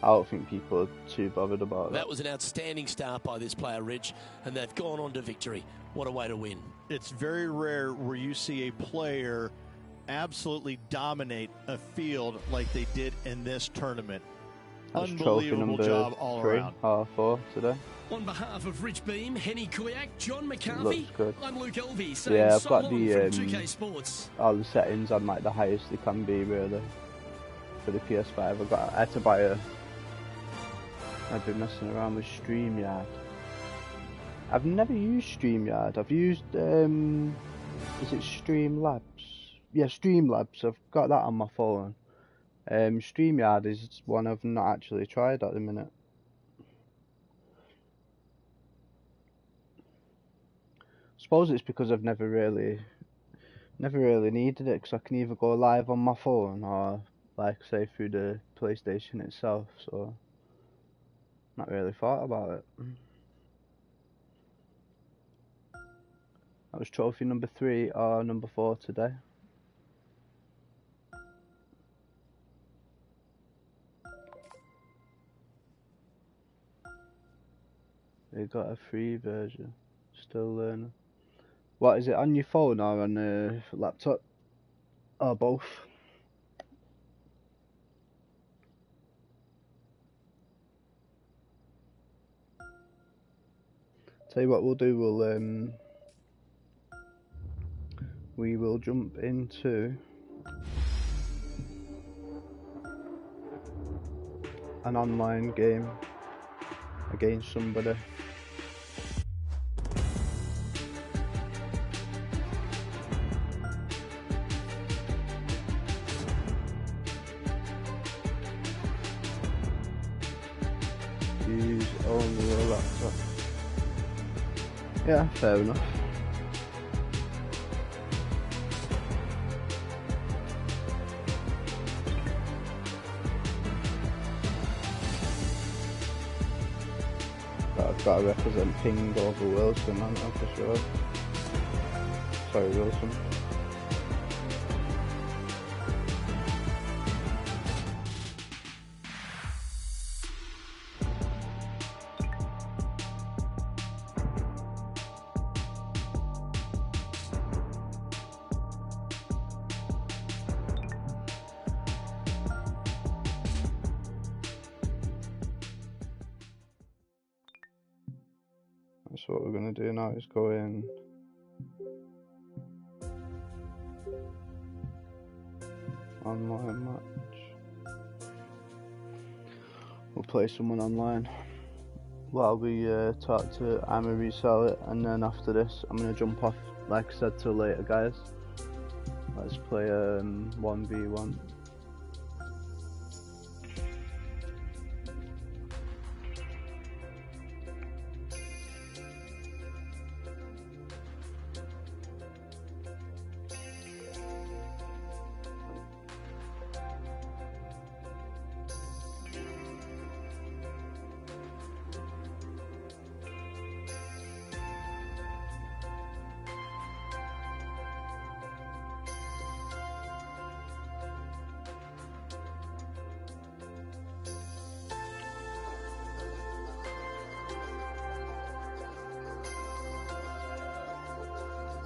I don't think people are too bothered about That that. was an outstanding start by this player, Rich, and they've gone on to victory. What a way to win. It's very rare where you see a player absolutely dominate a field like they did in this tournament. That's trophy Unbelievable number job all 3, around. or 4 today. On behalf of Rich Beam, Henny Kuyak, John Looks McCarthy, good. I'm Luke Elvey saying Yeah, I've so got long the from 2K Sports. all the settings on like the highest they can be really for the PS5. I had to buy a. I've been messing around with StreamYard. I've never used StreamYard. I've used is it Streamlabs? Yeah, Streamlabs. I've got that on my phone. StreamYard is one I've not actually tried at the minute. Suppose it's because I've never really needed it, because I can either go live on my phone or like say through the PlayStation itself, so not really thought about it. That was trophy number 3 or number 4 today. They got a free version. Still learning. What is it, on your phone or on a laptop? Or both? Tell you what we'll do, we will jump into an online game against somebody. use only a laptop. Yeah, fair enough. I've got to represent Ping over Wilson, I'm for sure. Sorry, Wilson. So what we're going to do now is go in online match. We'll play someone online while we talk to I'ma resell it, and then after this I'm going to jump off, like I said, till later guys. Let's play 1v1.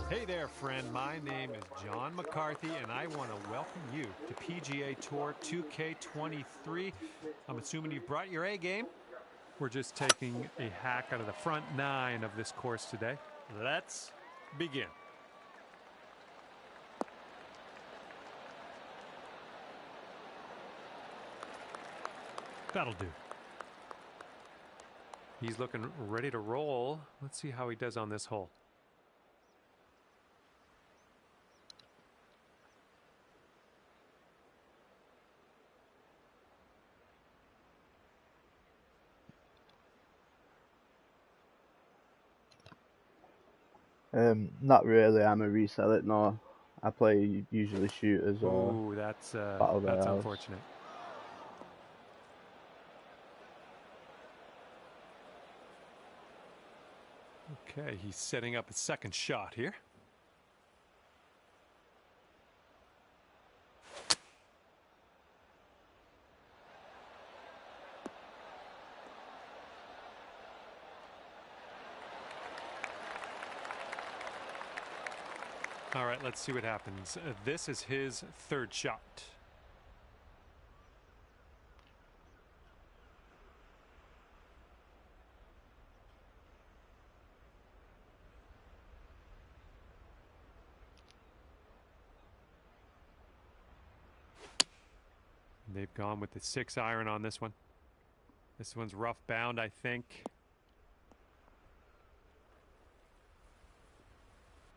Hey there, friend. My name is John McCarthy, and I want to welcome you to PGA Tour 2K23. I'm assuming you've brought your A game. We're just taking a hack out of the front 9 of this course today. Let's begin. That'll do. He's looking ready to roll. Let's see how he does on this hole. Not really, I'm a resell it, no. I play usually shooters or Ooh, that's battle royales. unfortunate. Okay, he's setting up a second shot here. All right, let's see what happens. This is his third shot. They've gone with the 6-iron on this one. This one's rough bound, I think.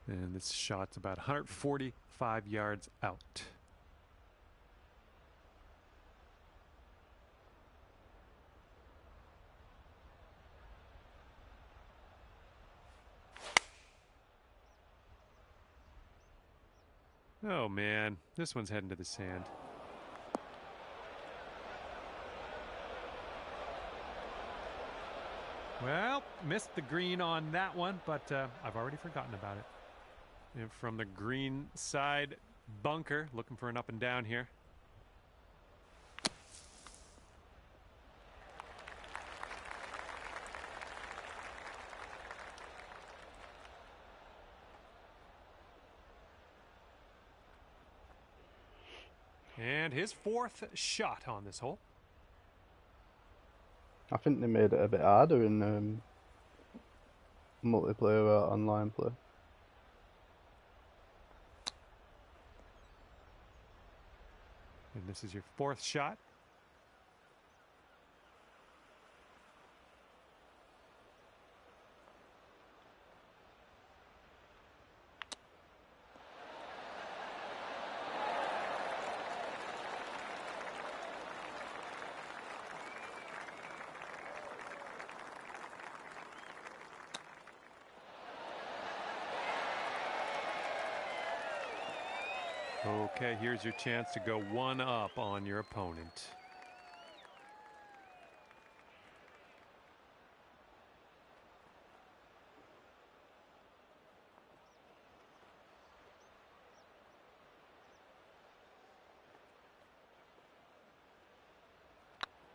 And this shot's about 145 yards out. Oh man, this one's heading to the sand. Well, missed the green on that one, but I've already forgotten about it. And from the green side bunker, looking for an up and down here. And his fourth shot on this hole. I think they made it a bit harder in multiplayer or online play. And this is your fourth shot. Okay, here's your chance to go one up on your opponent.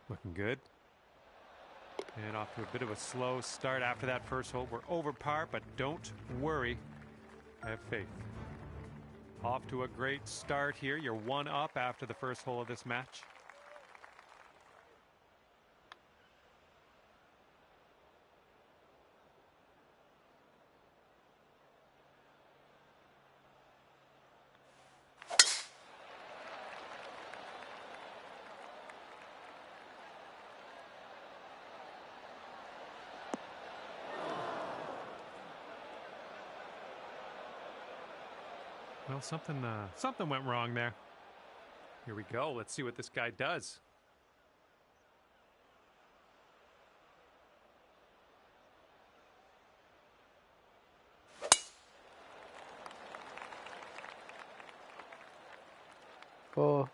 Looking good. And off to a bit of a slow start after that first hole. We're over par, but don't worry. I have faith. Off to a great start here. You're one up after the first hole of this match. Well, something went wrong there. Here we go. Let's see what this guy does. Oh.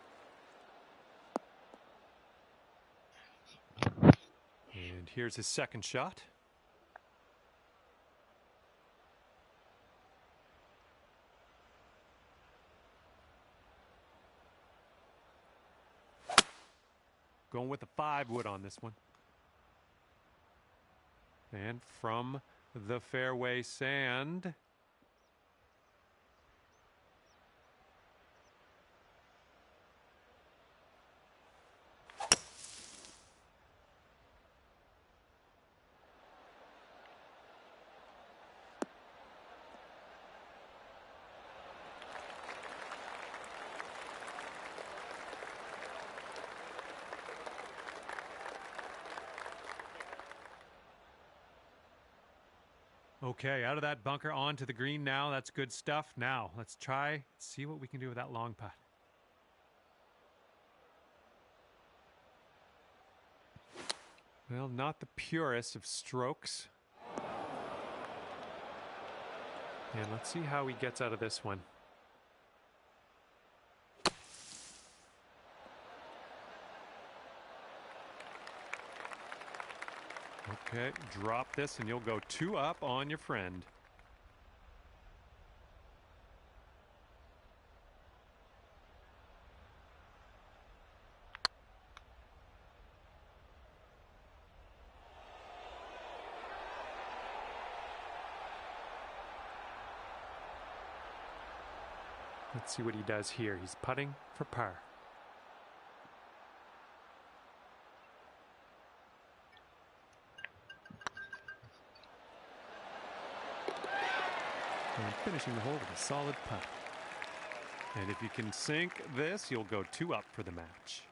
And here's his second shot. Going with the 5-wood on this one. And from the fairway sand. Okay, out of that bunker onto the green now. That's good stuff. Now, let's see what we can do with that long putt. Well, not the purest of strokes. And let's see how he gets out of this one. Okay, drop this and you'll go 2 up on your friend. Let's see what he does here. He's putting for par. And finishing the hole with a solid putt. And if you can sink this, you'll go 2 up for the match.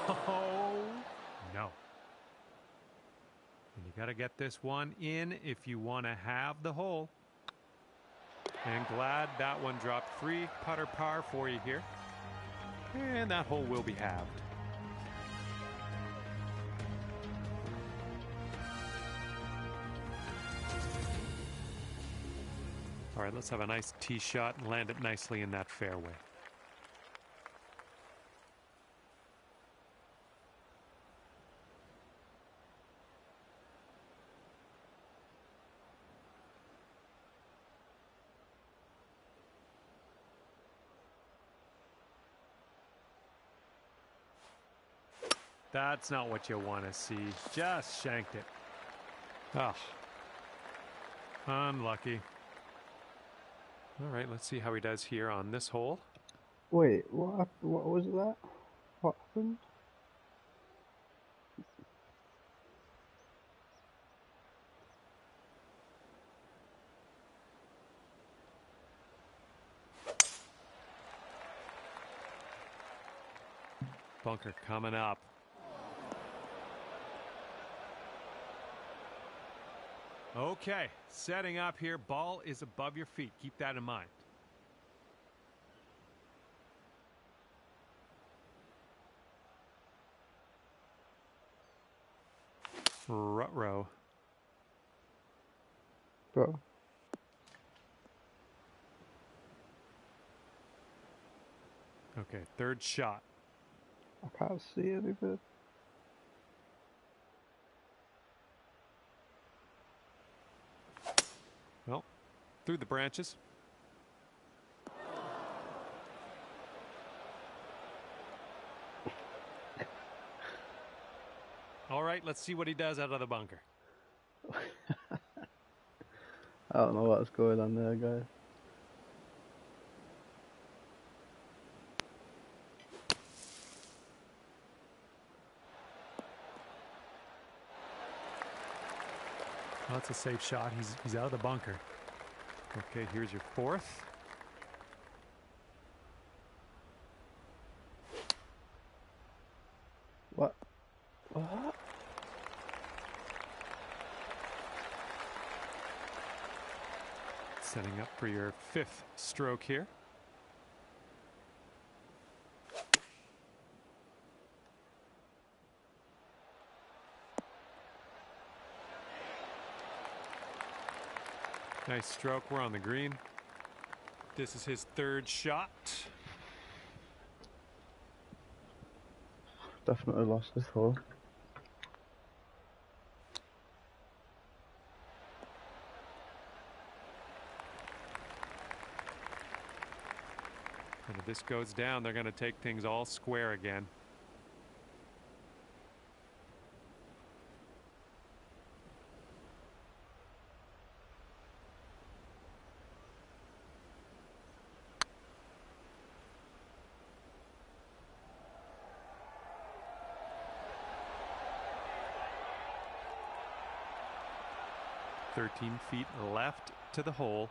Oh, no. And you got to get this one in if you want to have the hole. And glad that one dropped 3 putter par for you here. And that hole will be halved. All right, let's have a nice tee shot and land it nicely in that fairway. That's not what you want to see. Just shanked it. Oh, unlucky. All right, let's see how he does here on this hole. Wait, what was that? What happened? Bunker coming up. Okay, setting up here. Ball is above your feet. Keep that in mind. Ruh-roh. Bro. Okay, third shot. I can't see anything. Well, through the branches. All right, let's see what he does out of the bunker. I don't know what's going on there, guys. Well, that's a safe shot. He's out of the bunker. Okay, here's your fourth. What? What? Setting up for your fifth stroke here. Nice stroke. We're on the green. This is his third shot. Definitely lost this hole. And if this goes down, they're going to take things all square again. "13 feet left to the hole."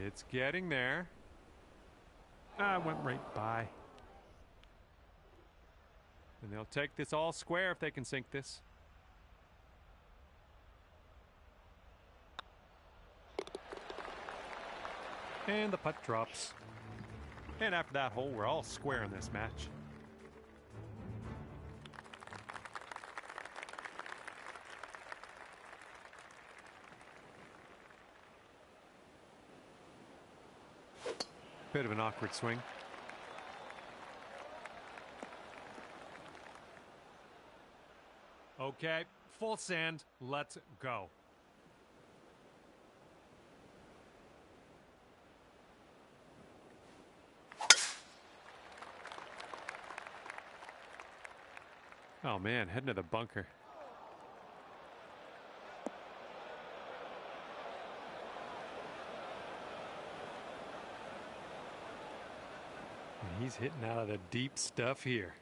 It's getting there. Went right by. And they'll take this all square if they can sink this. And the putt drops. And after that hole, we're all square in this match. Bit of an awkward swing. Okay, full sand. Let's go. Oh man, heading to the bunker. And he's hitting out of the deep stuff here.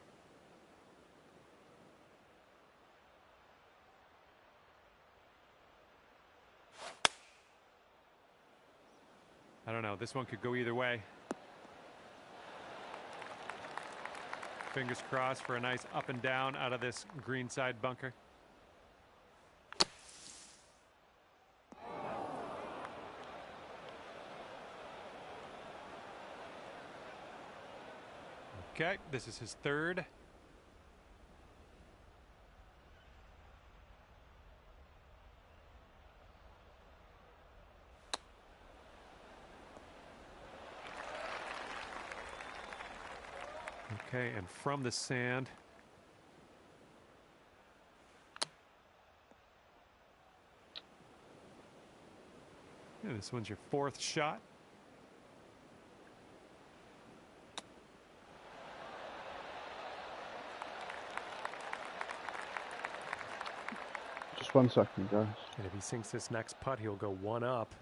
I don't know, this one could go either way. Fingers crossed for a nice up and down out of this greenside bunker. Okay, this is his third. Okay, and from the sand. Yeah, this one's your fourth shot. 1 second, guys. And if he sinks this next putt, he'll go 1 up.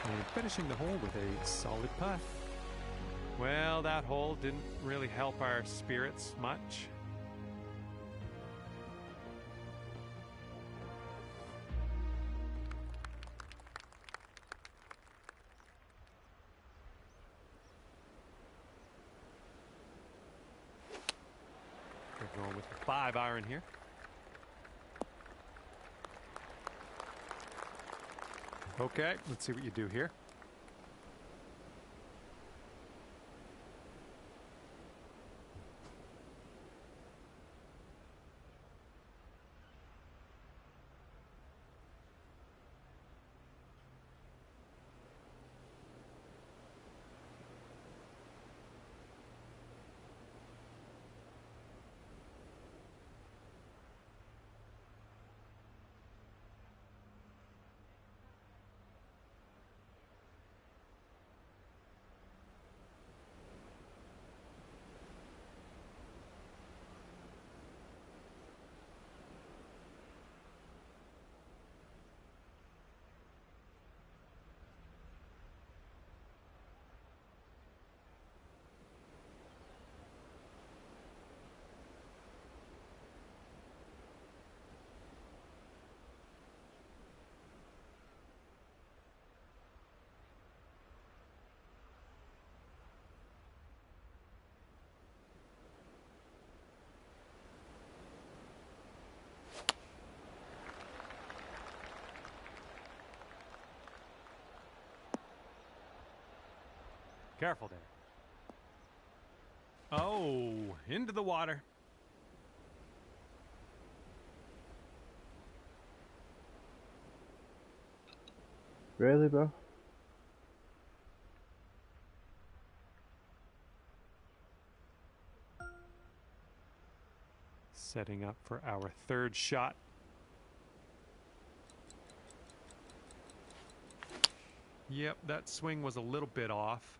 And finishing the hole with a solid putt. Well, that hole didn't really help our spirits much. We're going with the 5-iron here. Okay, let's see what you do here. Careful there. Oh, into the water. Really, bro? Setting up for our 3rd shot. Yep, that swing was a little bit off.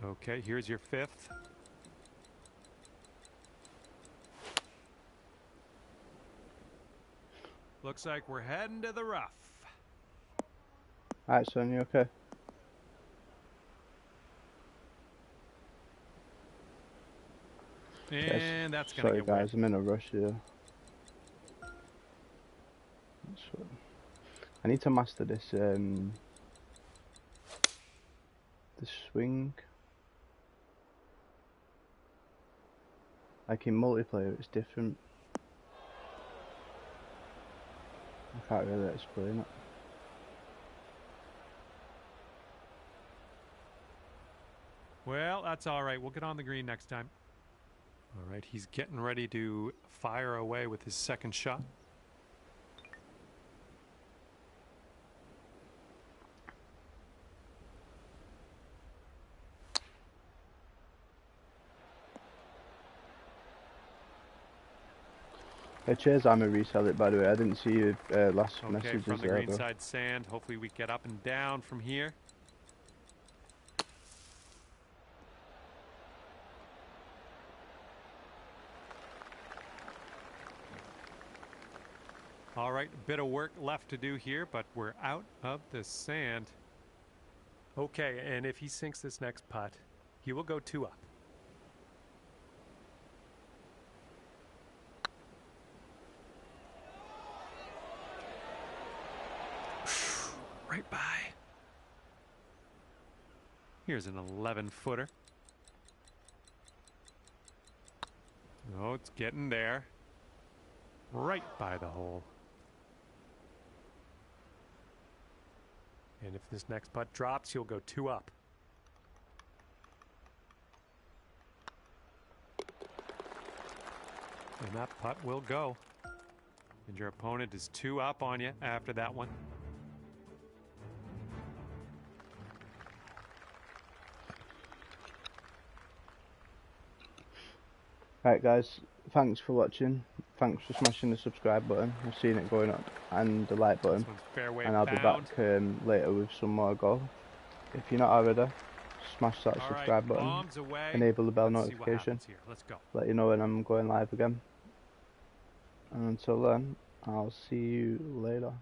Okay, here's your 5th. Looks like we're heading to the rough. Alright, son, you okay? And that's going to Sorry, get guys, wet. I'm in a rush here. I need to master this, the swing. Like in multiplayer, it's different. I can't really explain it. Well, that's all right. We'll get on the green next time. All right, he's getting ready to fire away with his 2nd shot. Hey, cheers, I'm a resell it, by the way. I didn't see your last Okay, messages from the there, greenside sand. Hopefully we get up and down from here. All right, a bit of work left to do here, but we're out of the sand. Okay, and if he sinks this next putt, he will go 2 up. Right by. Here's an 11-footer. Oh, it's getting there. Right by the hole. And if this next putt drops, you'll go 2 up. And that putt will go. And your opponent is 2 up on you after that one. Right guys, thanks for watching. Thanks for smashing the subscribe button. I've seen it going up, and the like button. Fairway And I'll be back later with some more golf. If you're not already, smash that subscribe button. Enable the bell notification. Let you know when I'm going live again. And until then, I'll see you later.